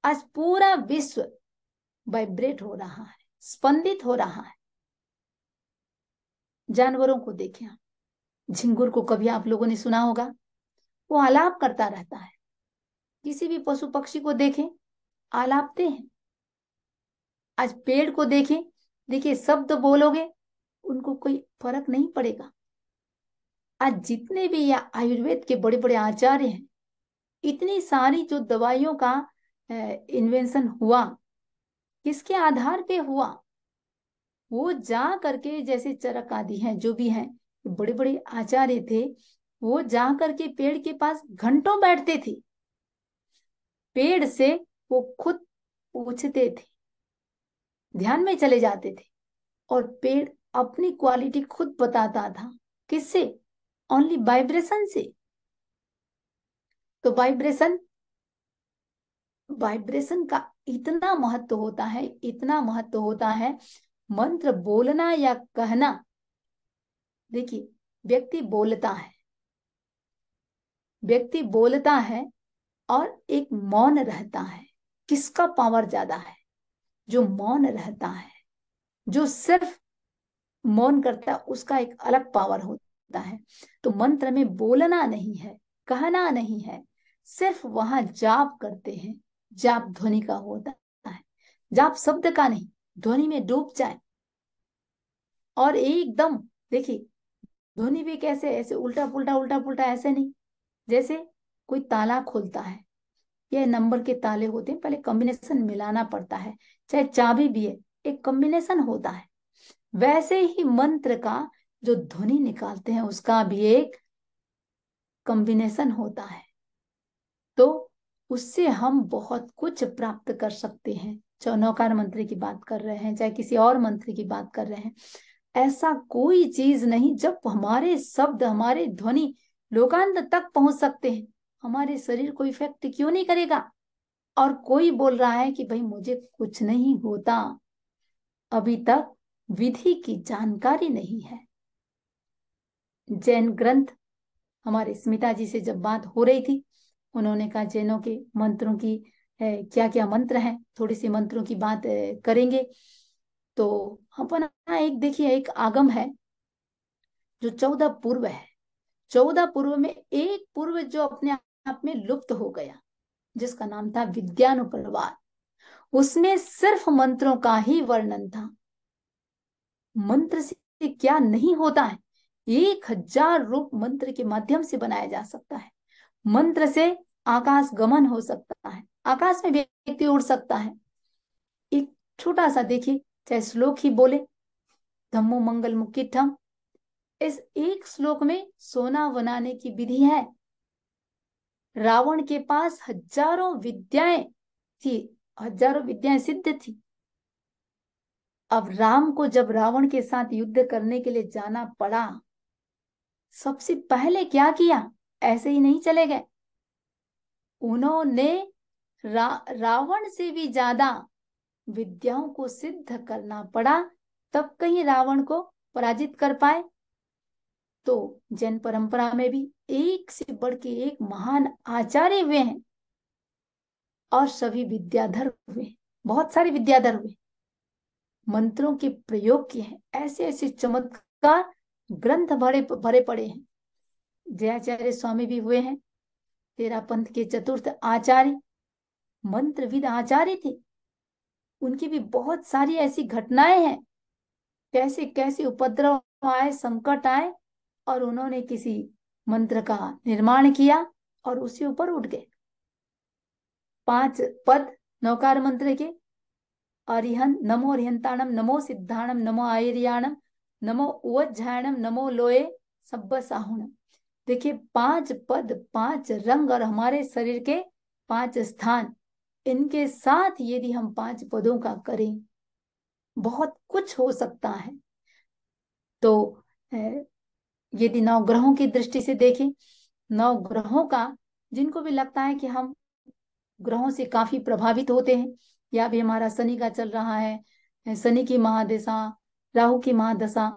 आज पूरा विश्व वाइब्रेट हो रहा है, स्पंदित हो रहा है। जानवरों को देखें, झिंगुर को कभी आप लोगों ने सुना होगा, वो आलाप करता रहता है। किसी भी पशु पक्षी को देखें, आलापते हैं। आज पेड़ को देखें, देखिए शब्द बोलोगे उनको कोई फर्क नहीं पड़ेगा। आज जितने भी या आयुर्वेद के बड़े बड़े आचार्य हैं, इतनी सारी जो दवाइयों का इन्वेंशन हुआ, किसके आधार पे हुआ? वो जा करके, जैसे चरक आदि हैं, जो भी हैं, बड़े बड़े आचार्य थे, वो जा करके पेड़ के पास घंटों बैठते थे। पेड़ से वो खुद पूछते थे, ध्यान में चले जाते थे, और पेड़ अपनी क्वालिटी खुद बताता था। किससे? ओनली वाइब्रेशन से। तो वाइब्रेशन वाइब्रेशन का इतना महत्व होता है, इतना महत्व होता है। मंत्र बोलना या कहना, देखिए, व्यक्ति बोलता है, व्यक्ति बोलता है और एक मौन रहता है। किसका पावर ज्यादा है? जो मौन रहता है, जो सिर्फ मौन करता है, उसका एक अलग पावर होता है। तो मंत्र में बोलना नहीं है, कहना नहीं है, सिर्फ वहां जाप करते हैं। जाप ध्वनि का होता है, जाप शब्द का नहीं, ध्वनि में डूब जाए। और एकदम, देखिए, ध्वनि भी कैसे, ऐसे उल्टा पुल्टा उल्टा पुल्टा ऐसे नहीं। जैसे कोई ताला खोलता है, ये नंबर के ताले होते हैं, पहले कॉम्बिनेशन मिलाना पड़ता है। चाहे चाबी भी है, एक कॉम्बिनेशन होता है। वैसे ही मंत्र का जो ध्वनि निकालते हैं, उसका भी एक कॉम्बिनेशन होता है। तो उससे हम बहुत कुछ प्राप्त कर सकते हैं। चाहे नौकार मंत्र की बात कर रहे हैं, चाहे किसी और मंत्र की बात कर रहे हैं, ऐसा कोई चीज नहीं जब हमारे शब्द, हमारे ध्वनि लोकांत तक पहुंच सकते हैं, हमारे शरीर को इफेक्ट क्यों नहीं करेगा? और कोई बोल रहा है कि भाई मुझे कुछ नहीं होता, अभी तक विधि की जानकारी नहीं है। जैन ग्रंथ, हमारे स्मिता जी से जब बात हो रही थी, उन्होंने कहा जैनों के मंत्रों की क्या क्या मंत्र हैं, थोड़ी सी मंत्रों की बात करेंगे। तो अपना एक देखिए, एक आगम है जो 14 पूर्व है। 14 पूर्व में एक पूर्व जो अपने आप में लुप्त हो गया, जिसका नाम था विद्यानुप्रवाद। उसमें सिर्फ मंत्रों का ही वर्णन था। मंत्र से क्या नहीं होता है, 1000 रूप मंत्र के माध्यम से बनाया जा सकता है। मंत्र से आकाश गमन हो सकता है, आकाश में व्यक्ति उड़ सकता है। एक छोटा सा देखिए, चाहे श्लोक ही बोले, धम्मो मंगल मुक्तिठम, इस एक श्लोक में सोना बनाने की विधि है। रावण के पास हजारों विद्याएं थी, हजारों विद्याएं सिद्ध थी। अब राम को जब रावण के साथ युद्ध करने के लिए जाना पड़ा, सबसे पहले क्या किया? ऐसे ही नहीं चले गए, उन्होंने रावण से भी ज्यादा विद्याओं को सिद्ध करना पड़ा, तब कहीं रावण को पराजित कर पाए। तो जैन परंपरा में भी एक से बढ़ के एक महान आचार्य हुए हैं, और सभी विद्याधर हुए, बहुत सारे विद्याधर हुए, मंत्रों के प्रयोग किए हैं। ऐसे ऐसे चमत्कार ग्रंथ भरे भरे पड़े हैं। जयाचार्य स्वामी भी हुए हैं, तेरा पंथ के चतुर्थ आचार्य, मंत्रविद आचार्य थे। उनकी भी बहुत सारी ऐसी घटनाएं हैं, कैसे कैसे उपद्रव आए, संकट आए, और उन्होंने किसी मंत्र का निर्माण किया और उसी ऊपर उठ गए। 5 पद नौकार मंत्र के, अरिहन, नमो अरिहंताणम, नमो सिद्धाणम, नमो आयर्याणम, नमो उवज्झायणम, नमो लोए सब्ब साहुणम। देखिए, 5 पद, 5 रंग, और हमारे शरीर के 5 स्थान, इनके साथ यदि हम 5 पदों का करें, बहुत कुछ हो सकता है। तो यदि 9 ग्रहों की दृष्टि से देखें, 9 ग्रहों का, जिनको भी लगता है कि हम ग्रहों से काफी प्रभावित होते हैं, या भी हमारा शनि का चल रहा है, शनि की महादशा, राहु की महादशा,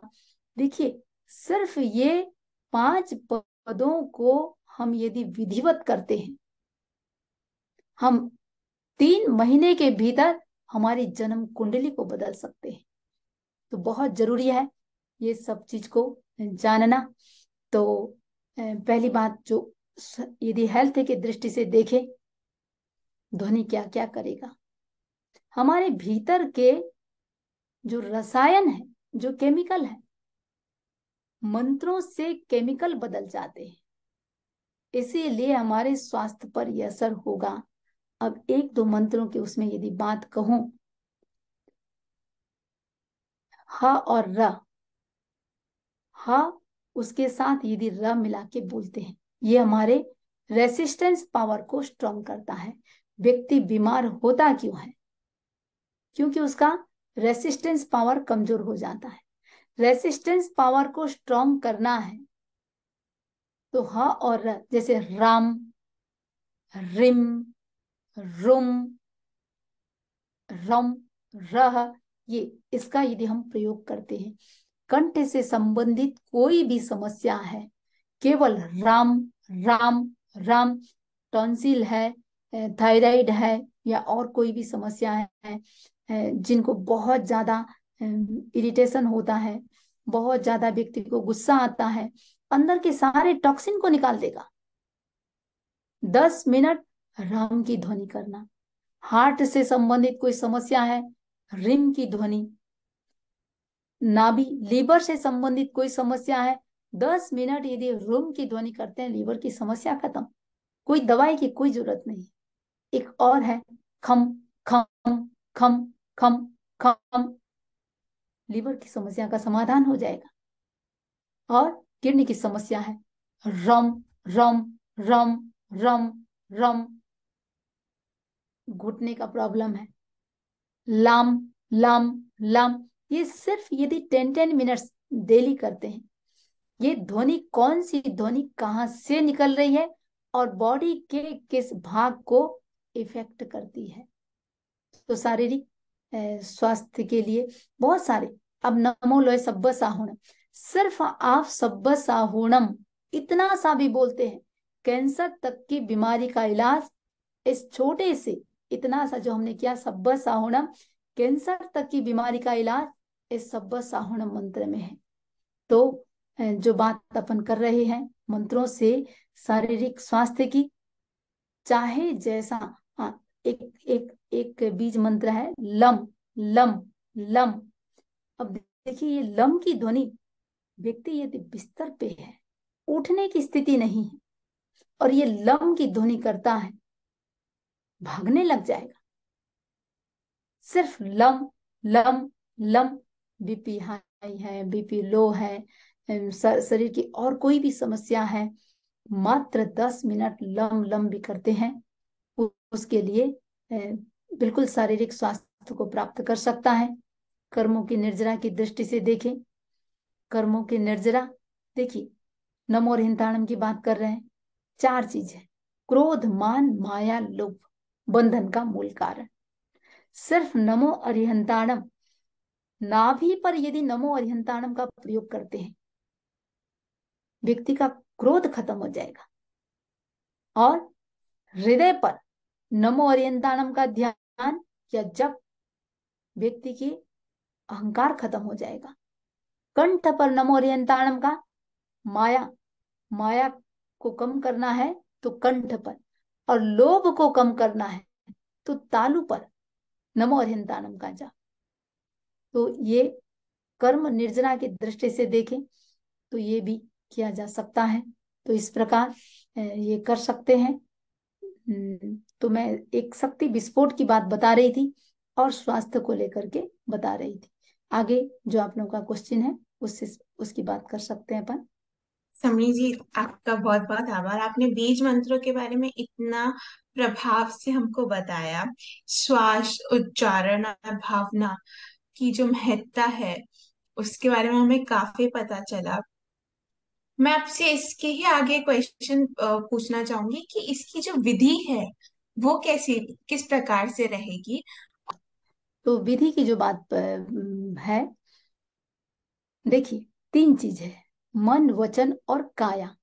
देखिए, सिर्फ ये 5 पदों को हम यदि विधिवत करते हैं, हम 3 महीने के भीतर हमारी जन्म कुंडली को बदल सकते हैं। तो बहुत जरूरी है ये सब चीज को जानना। तो पहली बात, जो यदि हेल्थ की दृष्टि से देखें, ध्वनि क्या क्या करेगा, हमारे भीतर के जो रसायन है, जो केमिकल है, मंत्रों से केमिकल बदल जाते हैं, इसीलिए हमारे स्वास्थ्य पर यह असर होगा। अब 1-2 मंत्रों की उसमें यदि बात कहूं, ह और र, ह उसके साथ यदि र मिला के बोलते हैं, ये हमारे रेसिस्टेंस पावर को स्ट्रॉन्ग करता है। व्यक्ति बीमार होता क्यों है? क्योंकि उसका रेसिस्टेंस पावर कमजोर हो जाता है। रेसिस्टेंस पावर को स्ट्रॉन्ग करना है तो ह और र, जैसे राम, रिम, रुम, रम, रह, ये इसका यदि हम प्रयोग करते हैं, कंठ से संबंधित कोई भी समस्या है, केवल राम राम राम, टॉन्सिल है, थायराइड है, या और कोई भी समस्या है, जिनको बहुत ज्यादा इरिटेशन होता है, बहुत ज्यादा व्यक्ति को गुस्सा आता है, अंदर के सारे टॉक्सिन को निकाल देगा। 10 मिनट राम की ध्वनि करना। हार्ट से संबंधित कोई समस्या है, रिम की ध्वनि। नाभि, लीवर से संबंधित कोई समस्या है, 10 मिनट यदि रूम की ध्वनि करते हैं, लीवर की समस्या खत्म। कोई दवाई की कोई जरूरत नहीं। एक और है खम खम खम खम खम, लीवर की समस्या का समाधान हो जाएगा। और किडनी की समस्या है रम रम रम रम रम, घुटने का प्रॉब्लम है लाम लाम लाम। ये सिर्फ यदि 10-10 मिनट्स डेली करते हैं, ये ध्वनि, कौन सी ध्वनि कहां से निकल रही है और बॉडी के किस भाग को इफेक्ट करती है, तो शारीरिक स्वास्थ्य के लिए बहुत सारे। अब नमो लोय सब्ब साहुणम, सिर्फ आप सब्ब साहुणम इतना सा भी बोलते हैं, कैंसर तक की बीमारी का इलाज इस छोटे से इतना सा जो हमने किया, सब्ब साहुणम, कैंसर तक की बीमारी का इलाज इस सब्ब साहुणम मंत्र में है। तो जो बात अपन कर रहे हैं मंत्रों से शारीरिक स्वास्थ्य की, चाहे जैसा, हाँ, एक एक एक बीज मंत्र है लम लम लम। अब देखिए, ये लम की ध्वनि, व्यक्ति यदि बिस्तर पे है, उठने की स्थिति नहीं है, और ये लम की ध्वनि करता है, भागने लग जाएगा। सिर्फ lump lump lump. BP high है, बीपी लो है, शरीर की और कोई भी समस्या है, मात्र 10 मिनट लम लम भी करते हैं, उसके लिए बिल्कुल शारीरिक स्वास्थ्य को प्राप्त कर सकता है। कर्मों की निर्जरा की दृष्टि से देखें, कर्मों की निर्जरा, देखिए नमो और हिंताणम की बात कर रहे हैं। 4 चीज है, क्रोध, मान, माया, लोभ, बंधन का मूल कारण। सिर्फ नमो अरिहंताणम, नाभि पर यदि नमो अरिहंताणम का प्रयोग करते हैं, व्यक्ति का क्रोध खत्म हो जाएगा। और हृदय पर नमो अरिहंताणम का ध्यान या जप, व्यक्ति की अहंकार खत्म हो जाएगा। कंठ पर नमो अरिहंताणम का, माया, माया को कम करना है तो कंठ पर, और लोभ को कम करना है तो तालु पर नमो अरिहंताणम का जाप। तो ये कर्म निर्जना की दृष्टि से देखें तो ये भी किया जा सकता है। तो इस प्रकार ये कर सकते हैं। तो मैं एक शक्ति विस्फोट की बात बता रही थी और स्वास्थ्य को लेकर के बता रही थी। आगे जो आप लोगों का क्वेश्चन है उससे उसकी बात कर सकते हैं अपन। समरी जी, आपका बहुत बहुत आभार। आपने बीज मंत्रों के बारे में इतना प्रभाव से हमको बताया। श्वास, उच्चारण और भावना की जो महत्ता है उसके बारे में हमें काफी पता चला। मैं आपसे इसके ही आगे क्वेश्चन पूछना चाहूंगी कि इसकी जो विधि है वो कैसी, किस प्रकार से रहेगी। तो विधि की जो बात है, देखिए 3 चीज है, मन, वचन और काया।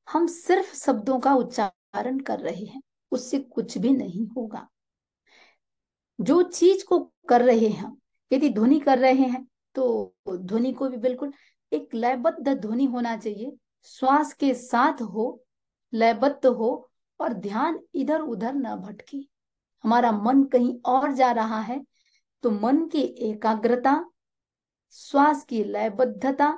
हम सिर्फ शब्दों का उच्चारण कर रहे हैं, उससे कुछ भी नहीं होगा। जो चीज को कर रहे हैं हम, यदि ध्वनि कर रहे हैं तो ध्वनि को भी बिल्कुल एक लयबद्ध ध्वनि होना चाहिए, श्वास के साथ हो, लयबद्ध हो, और ध्यान इधर उधर न भटके। हमारा मन कहीं और जा रहा है तो मन की एकाग्रता, श्वास की लयबद्धता,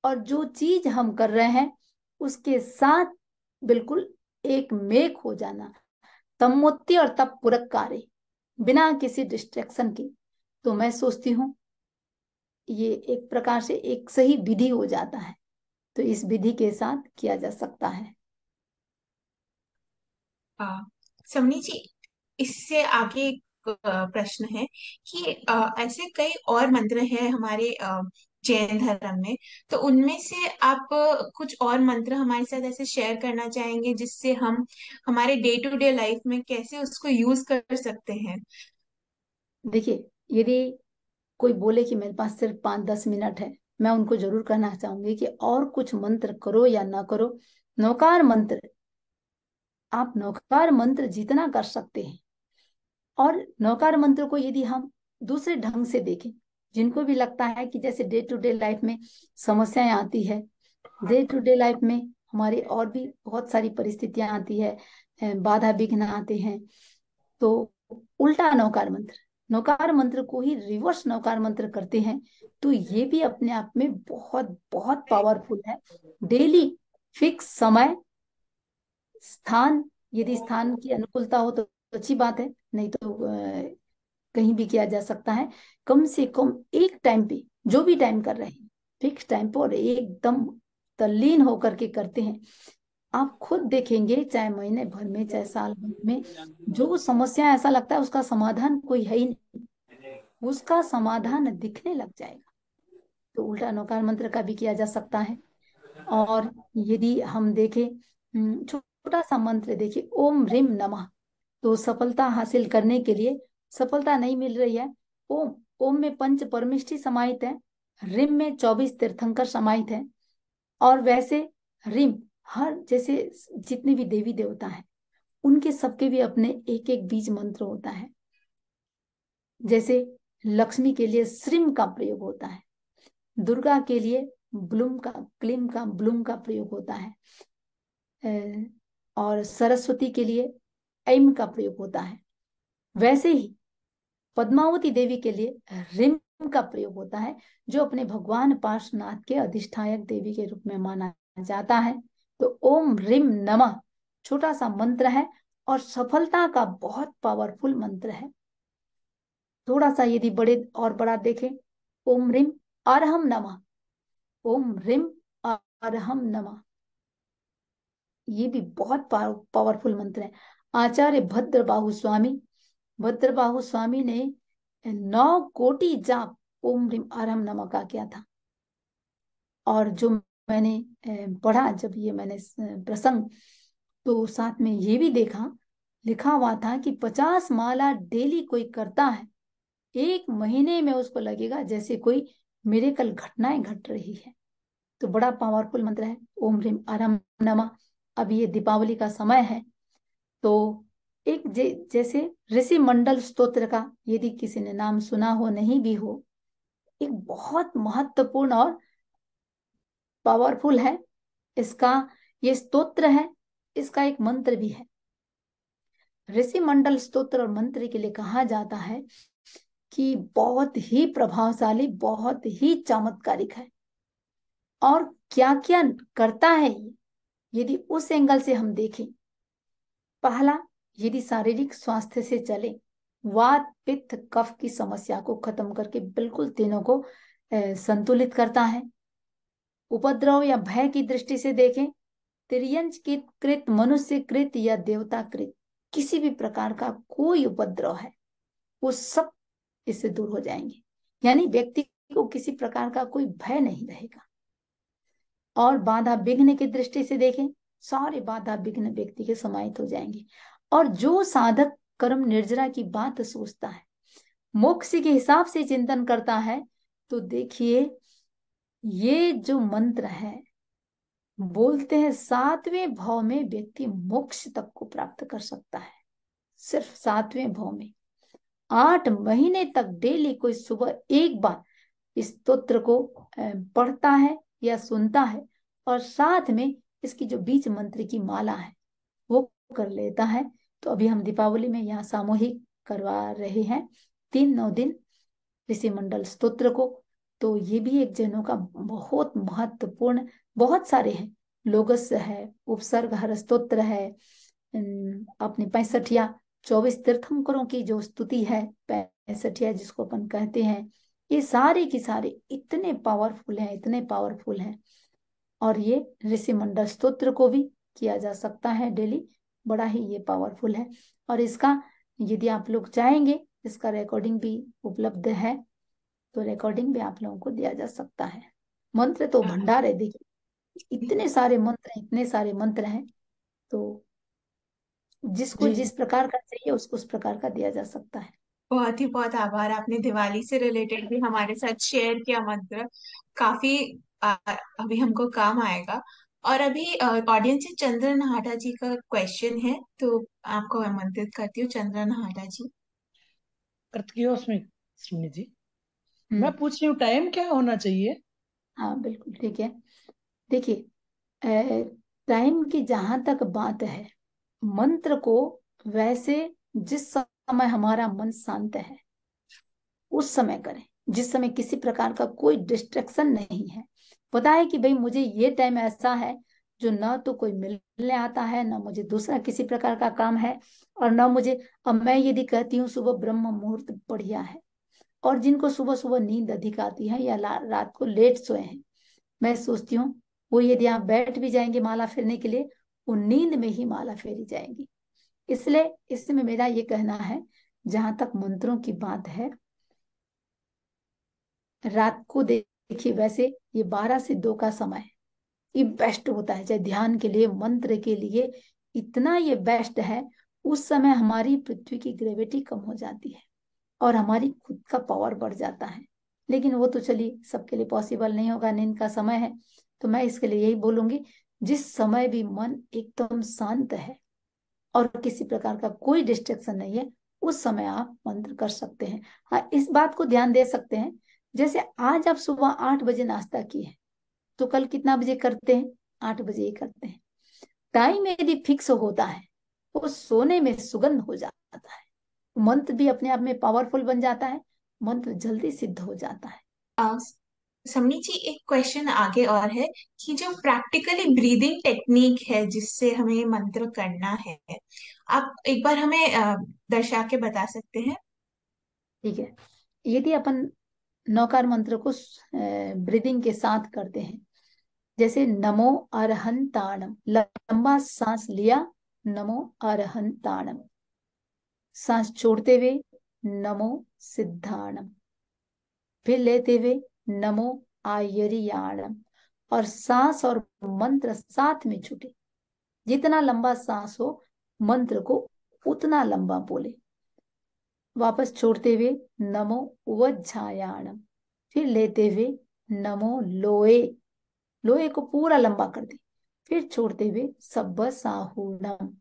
और जो चीज हम कर रहे हैं उसके साथ बिल्कुल एक मेक हो जाना, तमोत्ती और तप पूरक कार्य, बिना किसी डिस्ट्रैक्शन के। तो मैं सोचती हूँ ये एक प्रकार से एक सही विधि हो जाता है। तो इस विधि के साथ किया जा सकता है। हाँ समनी जी, इससे आगे एक प्रश्न है कि ऐसे कई और मंत्र हैं हमारे जैन धर्म में, तो उनमें से आप कुछ और मंत्र हमारे साथ ऐसे शेयर करना चाहेंगे जिससे हम हमारे डे टू डे लाइफ में कैसे उसको यूज कर सकते हैं? देखिए, यदि कोई बोले कि मेरे पास सिर्फ 5-10 मिनट है, मैं उनको जरूर कहना चाहूंगी कि और कुछ मंत्र करो या ना करो, नौकार मंत्र, आप नौकार मंत्र जितना कर सकते हैं। और नौकार मंत्र को यदि हम दूसरे ढंग से देखें, जिनको भी लगता है कि जैसे डे टू डे लाइफ में समस्याएं आती है, डे टू डे लाइफ में हमारी और भी बहुत सारी परिस्थितियां आती है, बाधा विघ्न आते हैं, तो उल्टा नौकार मंत्र, नौकार मंत्र को ही रिवर्स नौकार मंत्र करते हैं, तो ये भी अपने आप में बहुत बहुत पावरफुल है। डेली फिक्स समय, स्थान, यदि स्थान की अनुकूलता हो तो अच्छी बात है, नहीं तो कहीं भी किया जा सकता है। कम से कम एक टाइम पे, जो भी टाइम कर रहे हैं, फिक्स टाइम पर एकदम तल्लीन होकर के करते हैं, आप खुद देखेंगे, चाहे महीने भर में चाहे साल भर में, जो समस्या ऐसा लगता है उसका समाधान कोई है ही नहीं, उसका समाधान दिखने लग जाएगा। तो उल्टा नौकार मंत्र का भी किया जा सकता है। और यदि हम देखें, छोटा सा मंत्र देखिए, ओम ह्रीम नमः, तो सफलता हासिल करने के लिए, सफलता नहीं मिल रही है, ओम, ओम में पंच परमिष्टि समाहित है, रिम में 24 तीर्थंकर समाहित है, और वैसे रिम, हर जैसे जितने भी देवी देवता हैं उनके सबके भी अपने एक एक बीज मंत्र होता है। जैसे लक्ष्मी के लिए श्रीम का प्रयोग होता है, दुर्गा के लिए ब्लूम का, क्लीम का, ब्लूम का प्रयोग होता है, और सरस्वती के लिए ऐम का प्रयोग होता है। वैसे ही पद्मावती देवी के लिए रिम का प्रयोग होता है, जो अपने भगवान पार्श्वनाथ के अधिष्ठायक देवी के रूप में माना जाता है। तो ओम रिम नमः छोटा सा मंत्र है और सफलता का बहुत पावरफुल मंत्र है। थोड़ा सा यदि बड़े और बड़ा देखें, ओम रिम अरहम नमः, ओम रिम अरहम नमः, ये भी बहुत पावरफुल मंत्र है। आचार्य भद्रबाहु स्वामी, भद्रबाहु स्वामी ने 9 कोटि जाप ओम ह्रीम आरम नमः का किया था। और जो मैंने पढ़ा, जब ये मैंने प्रसंग, तो साथ में ये भी देखा, लिखा हुआ था कि 50 माला डेली कोई करता है, 1 महीने में उसको लगेगा जैसे कोई मिरेकल घटनाएं घट रही है। तो बड़ा पावरफुल मंत्र है ओम ह्रीम आरम नमः। अब ये दीपावली का समय है, तो एक जैसे ऋषि मंडल स्तोत्र का, यदि किसी ने नाम सुना हो नहीं भी हो, एक बहुत महत्वपूर्ण और पावरफुल है इसका, ये स्तोत्र है, इसका एक मंत्र भी है। ऋषि मंडल स्तोत्र और मंत्र के लिए कहा जाता है कि बहुत ही प्रभावशाली, बहुत ही चमत्कारिक है। और क्या क्या करता है ये, यदि उस एंगल से हम देखें, पहला, यदि शारीरिक स्वास्थ्य से चले, वात पित्त कफ की समस्या को खत्म करके बिल्कुल तीनों को संतुलित करता है। उपद्रव या भय की दृष्टि से देखें, तिर्यंच कृत, मनुष्य कृत या देवता कृत, किसी भी प्रकार का कोई उपद्रव है वो सब इससे दूर हो जाएंगे, यानी व्यक्ति को किसी प्रकार का कोई भय नहीं रहेगा। और बाधा विघ्न की दृष्टि से देखें, सारे बाधा विघ्न व्यक्ति के समाहित हो जाएंगे। और जो साधक कर्म निर्जरा की बात सोचता है, मोक्ष के हिसाब से चिंतन करता है, तो देखिए ये जो मंत्र है, बोलते हैं 7वें भाव में व्यक्ति मोक्ष तक को प्राप्त कर सकता है। सिर्फ 7वें भाव में 8 महीने तक डेली कोई सुबह एक बार इस स्तोत्र को पढ़ता है या सुनता है, और साथ में इसकी जो बीज मंत्र की माला है वो कर लेता है, तो अभी हम दीपावली में यहाँ सामूहिक करवा रहे हैं 3-9 दिन ऋषि मंडल स्तोत्र को। तो ये भी एक जैनों का बहुत महत्वपूर्ण, बहुत सारे हैं, लोगस है, उपसर्ग हर स्तोत्र है, अपने 65 तीर्थंकरों की जो स्तुति है 65 जिसको अपन कहते हैं, ये सारे की सारे इतने पावरफुल हैं, इतने पावरफुल हैं। और ये ऋषि मंडल स्तोत्र को भी किया जा सकता है डेली। बड़ा ही ये पावरफुल है। और इसका यदि आप लोग चाहेंगे, इसका रिकॉर्डिंग भी उपलब्ध है, तो रिकॉर्डिंग भी आप लोगों को दिया जा सकता है। मंत्र तो भंडार है, देखिए इतने सारे मंत्र हैं, इतने सारे मंत्र हैं, तो जिसको जी जिस प्रकार का चाहिए उसको उस प्रकार का दिया जा सकता है। बहुत ही बहुत आभार, आपने दिवाली से रिलेटेड भी हमारे साथ शेयर किया मंत्र। काफी अभी हमको काम आएगा। और अभी ऑडियंस से चंद्रन हाटा जी का क्वेश्चन है, तो आपको आमंत्रित करती हूँ चंद्रन हाटा जी। उसमें सुनी जी, मैं हम्म। पूछ रही हूँ टाइम क्या होना चाहिए? हाँ बिल्कुल ठीक है। देखिए, टाइम की जहां तक बात है, मंत्र को वैसे जिस समय हमारा मन शांत है उस समय करें, जिस समय किसी प्रकार का कोई डिस्ट्रैक्शन नहीं है। पता है कि भाई मुझे ये टाइम ऐसा है जो ना तो कोई मिलने आता है, ना मुझे दूसरा किसी प्रकार का काम है, और ना मुझे, अब मैं यदि कहती हूँ सुबह ब्रह्म मुहूर्त बढ़िया है, और जिनको सुबह सुबह नींद अधिक आती है या रात को लेट सोए हैं, मैं सोचती हूँ वो यदि आप बैठ भी जाएंगे माला फेरने के लिए, वो नींद में ही माला फेरी जाएंगी। इसलिए इसमें मेरा ये कहना है, जहां तक मंत्रों की बात है, रात को देखिए, वैसे ये 12 से 2 का समय है, ये बेस्ट होता है, चाहे ध्यान के लिए, मंत्र के लिए, इतना ये बेस्ट है। उस समय हमारी पृथ्वी की ग्रेविटी कम हो जाती है और हमारी खुद का पावर बढ़ जाता है। लेकिन वो तो चलिए सबके लिए पॉसिबल नहीं होगा, नींद का समय है, तो मैं इसके लिए यही बोलूंगी, जिस समय भी मन एकदम शांत है और किसी प्रकार का कोई डिस्ट्रक्शन नहीं है, उस समय आप मंत्र कर सकते हैं। हाँ, इस बात को ध्यान दे सकते हैं, जैसे आज आप सुबह 8 बजे नाश्ता किए हैं, तो कल कितना बजे करते हैं? 8 बजे ही करते हैं। टाइम यदि फिक्स होता है, वो सोने में सुगंध हो जाता है, मंत्र भी अपने आप में पावरफुल बन जाता है, मंत्र जल्दी सिद्ध हो जाता है। समनी जी, एक क्वेश्चन आगे और है कि जो प्रैक्टिकली ब्रीदिंग टेक्निक है जिससे हमें मंत्र करना है, आप एक बार हमें दर्शा के बता सकते हैं? ठीक है, यदि अपन नौकार मंत्र को ब्रीदिंग के साथ करते हैं, जैसे नमो अरहंताणम, लंबा सांस लिया, नमो अरहंताणम, सांस छोड़ते हुए नमो सिद्धाणम, फिर लेते हुए नमो आयरियाणम, और सांस और मंत्र साथ में छूटे, जितना लंबा सांस हो मंत्र को उतना लंबा बोले, वापस छोड़ते हुए नमो वज्झायाणम, फिर लेते हुए नमो लोए, लोहे को पूरा लंबा कर दे, फिर छोड़ते हुए सब्ब साहूणम।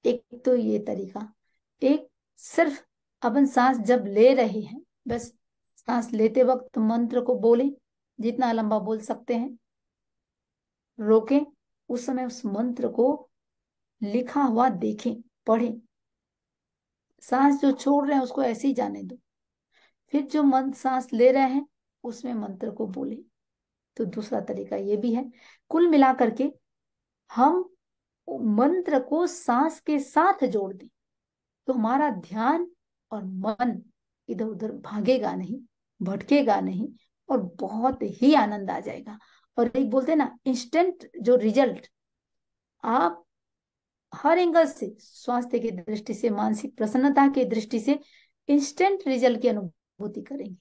एक तो ये तरीका। एक, सिर्फ अपन सांस जब ले रहे हैं, बस सांस लेते वक्त मंत्र को बोले, जितना लंबा बोल सकते हैं, रोकें, उस समय उस मंत्र को लिखा हुआ देखें, पढ़ें, सांस जो छोड़ रहे हैं उसको ऐसे ही जाने दो, फिर जो मंत्र सांस ले रहे हैं उसमें मंत्र को बोले। तो दूसरा तरीका ये भी है। कुल मिलाकर के हम मंत्र को सांस के साथ जोड़ दें, तो हमारा ध्यान और मन इधर उधर भागेगा नहीं, भटकेगा नहीं, और बहुत ही आनंद आ जाएगा। और एक बोलते हैं ना, इंस्टेंट जो रिजल्ट, आप हर एंगल से, स्वास्थ्य की दृष्टि से, मानसिक प्रसन्नता की दृष्टि से इंस्टेंट रिजल्ट की अनुभूति करेंगे।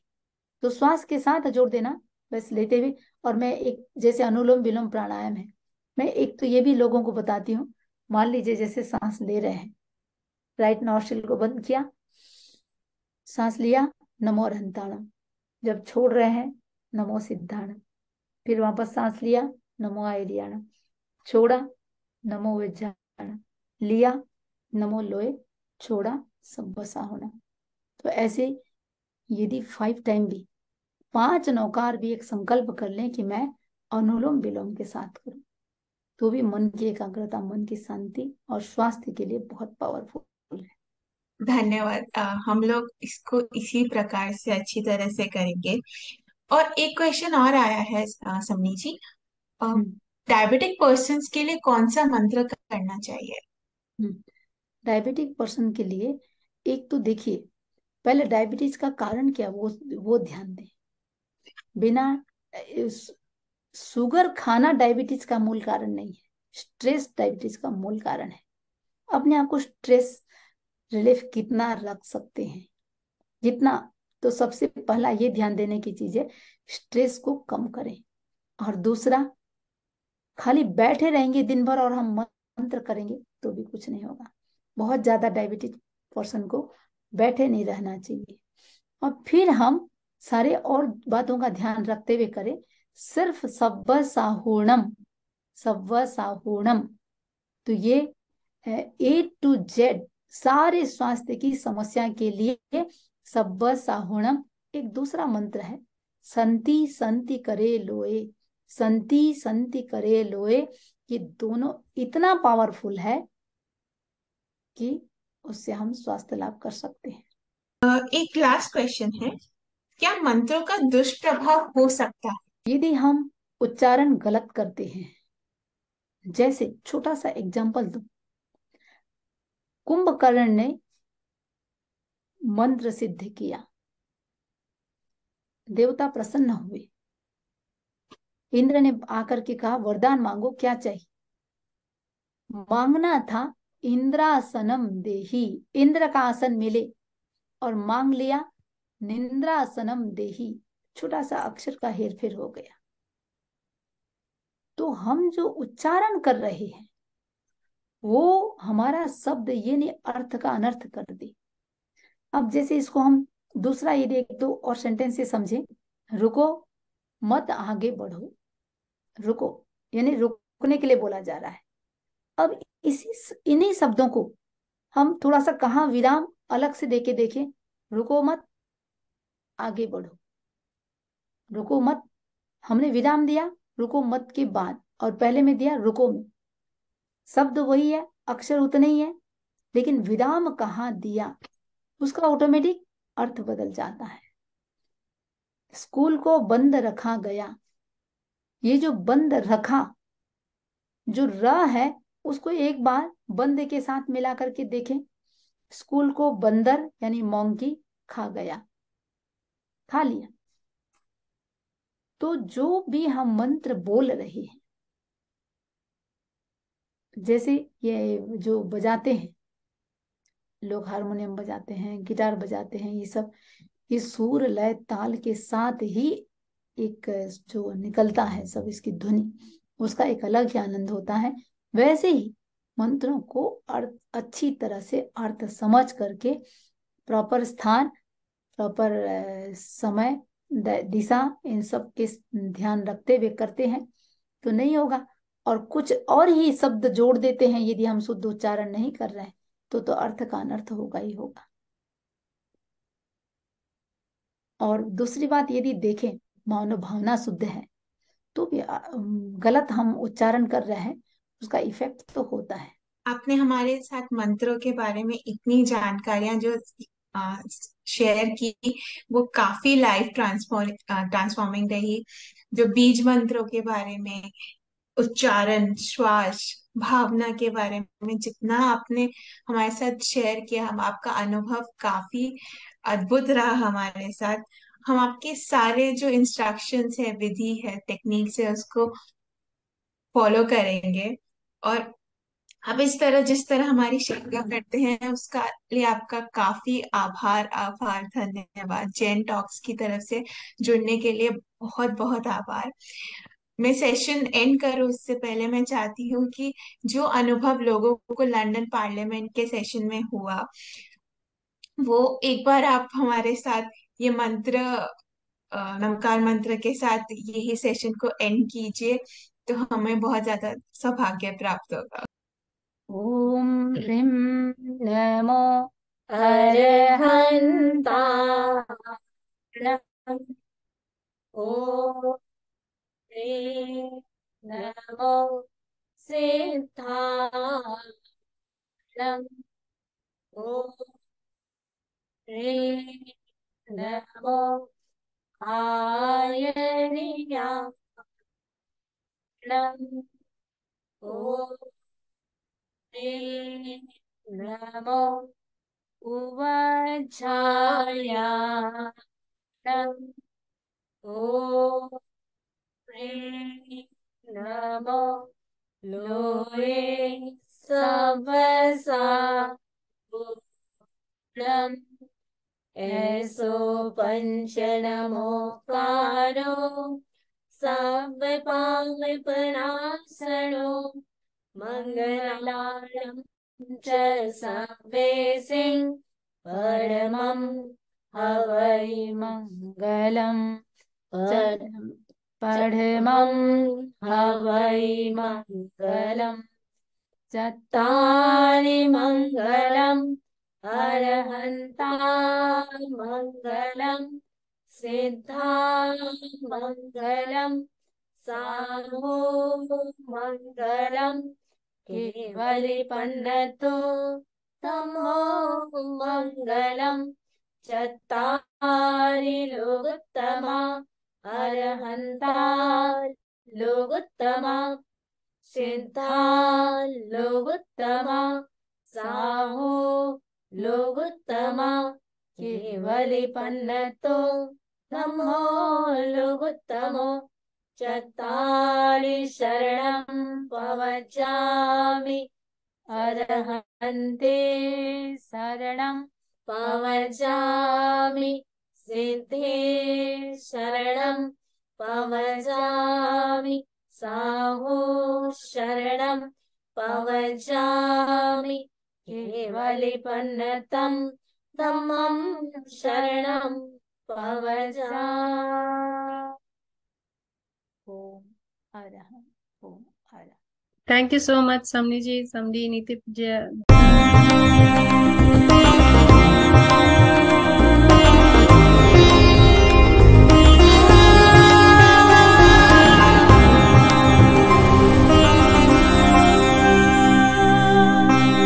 तो श्वास के साथ जोड़ देना, बस लेते हुए। और मैं एक, जैसे अनुलोम विलोम प्राणायाम है, मैं एक तो ये भी लोगों को बताती हूँ। मान लीजिए जैसे सांस ले रहे हैं, राइट नॉस्ट्रिल को बंद किया, सांस लिया, नमो अरहंताणम, जब छोड़ रहे हैं नमो सिद्धाणम, फिर वापस सांस लिया, नमो आयरियाणम, छोड़ा, नमो विज्ञाणम, लिया, नमो लोए, छोड़ा, सब्ब साहुणम। तो ऐसे यदि 5 टाइम भी, 5 नौकार भी एक संकल्प कर लें कि मैं अनुलोम विलोम के साथ करूं, तो भी मन की एकाग्रता, मन की शांति और स्वास्थ्य के लिए बहुत पावरफुल है। धन्यवाद। हम लोग इसको इसी प्रकार से अच्छी तरह से करेंगे। और एक क्वेश्चन और आया है समनी जी, हम्म। डायबिटिक पर्सन्स के लिए कौन सा मंत्र करना चाहिए? हम्म। डायबिटिक पर्सन के लिए, एक तो देखिए, पहले डायबिटीज का कारण क्या, वो ध्यान दें। बिना शुगर खाना डायबिटीज का मूल कारण नहीं है, स्ट्रेस डायबिटीज का मूल कारण है। अपने आप को स्ट्रेस रिलीफ कितना रख सकते हैं, जितना, तो सबसे पहला ये ध्यान देने की चीज है, स्ट्रेस को कम करें। और दूसरा, खाली बैठे रहेंगे दिन भर और हम मंत्र करेंगे तो भी कुछ नहीं होगा। बहुत ज्यादा डायबिटिक पर्सन को बैठे नहीं रहना चाहिए। और फिर हम सारे और बातों का ध्यान रखते हुए करें, सिर्फ सब्व साहूणम, सब्व साहूणम। तो ये A to Z सारे स्वास्थ्य की समस्या के लिए सब्व साहूणम। एक दूसरा मंत्र है, संति संति करे लोए, संति संति करे लोए। ये दोनों इतना पावरफुल है कि उससे हम स्वास्थ्य लाभ कर सकते हैं। एक लास्ट क्वेश्चन है, क्या मंत्रों का दुष्प्रभाव हो सकता है? यदि हम उच्चारण गलत करते हैं, जैसे छोटा सा एग्जांपल दूं, कुंभकर्ण ने मंत्र सिद्ध किया, देवता प्रसन्न हुए, इंद्र ने आकर के कहा वरदान मांगो, क्या चाहिए? मांगना था इंद्रासनम देही, इंद्र का आसन मिले, और मांग लिया निंद्रासनम देही। छोटा सा अक्षर का हेरफेर हो गया। तो हम जो उच्चारण कर रहे हैं वो हमारा शब्द ये नहीं अर्थ का अनर्थ कर दे। अब जैसे इसको हम दूसरा यदि एक दो और सेंटेंस से समझे, रुको मत आगे बढ़ो, रुको यानी रुकने के लिए बोला जा रहा है। अब इसी इन्हीं शब्दों को हम थोड़ा सा कहाँ विराम अलग से देके देखें, रुको मत आगे बढ़ो, रुको मत, हमने विराम दिया रुको मत के बाद, और पहले में दिया रुको में। शब्द वही है, अक्षर उतने ही है, लेकिन विराम कहाँ दिया उसका ऑटोमेटिक अर्थ बदल जाता है। स्कूल को बंद रखा गया, ये जो बंद रखा, जो र है उसको एक बार बंद के साथ मिला करके देखें, स्कूल को बंदर यानी मोंकी खा गया, खा लिया। तो जो भी हम मंत्र बोल रहे हैं, जैसे ये जो बजाते हैं लोग, हारमोनियम बजाते हैं, गिटार बजाते हैं, ये सब, ये सुर लय ताल के साथ ही एक जो निकलता है सब इसकी ध्वनि, उसका एक अलग ही आनंद होता है। वैसे ही मंत्रों को अर्थ अच्छी तरह से अर्थ समझ करके प्रॉपर स्थान, प्रॉपर समय, दिशा, इन सब के ध्यान रखते हुए करते हैं तो नहीं होगा। और कुछ और ही शब्द जोड़ देते हैं यदि हम शुद्ध उच्चारण नहीं कर रहे हैं तो अर्थ का अनर्थ होगा ही होगा। और दूसरी बात, यदि देखें मानो भावना शुद्ध है तो भी गलत हम उच्चारण कर रहे हैं, उसका इफेक्ट तो होता है। आपने हमारे साथ मंत्रों के बारे में इतनी जानकारियां जो शेयर की, वो काफी लाइफ ट्रांसफॉर्मिंग रही। जो बीज मंत्रों के बारे में, उच्चारण, श्वास, भावना के बारे में जितना आपने हमारे साथ शेयर किया, हम आपका अनुभव काफी अद्भुत रहा हमारे साथ। हम आपके सारे जो इंस्ट्रक्शंस है, विधि है, टेक्निक्स है, उसको फॉलो करेंगे। और आप इस तरह जिस तरह हमारी सेवा करते हैं उसका लिए आपका काफी आभार, आभार, धन्यवाद। जैन टॉक्स की तरफ से जुड़ने के लिए बहुत बहुत आभार। मैं सेशन एंड करूँ उससे पहले मैं चाहती हूँ कि जो अनुभव लोगों को लंदन पार्लियामेंट के सेशन में हुआ, वो एक बार आप हमारे साथ ये मंत्र, नमकार मंत्र के साथ यही सेशन को एंड कीजिए, तो हमें बहुत ज्यादा सौभाग्य प्राप्त होगा। ओम ह्रीं नमो अरहन्ताणम्। ॐ ह्रीं नमो सिद्धाणम्। ॐ ह्रीं नमो आयर्याणम्। ॐ ह्रीं नमो उवज्झायाणम्। ॐ नमो लोये सबसागुणम् ऐसो पंचनमोकारो सब पाप प्रणाशनो मंगलालम च सर्वेसिं परमं हवै मंगलम परमं हवै मंगलम् चत्तारि मंगलम् अरहन्ता मंगलम् सिद्धा मंगलम् साहो मंगलम् केवलिपन्नतो तमो मंगलम् चत्तारि लोकोत्तमा अरहन्ता लोकोत्तमा सिद्धा लोकोत्तमा साहो लोकोत्तमा केवलिपन्नतो तमो लोकोत्तमो चत्तारि शरणं पवचामि अरहन्ते शरणं पवचामि सिद्धे शरणं पवचामि साहो शरणं पवचामि केवलिपन्नतं धम्मं शरणं पवचामि। ओम अरहं ओम अरहं। Thank you so much, Samni ji, Samdi, Niti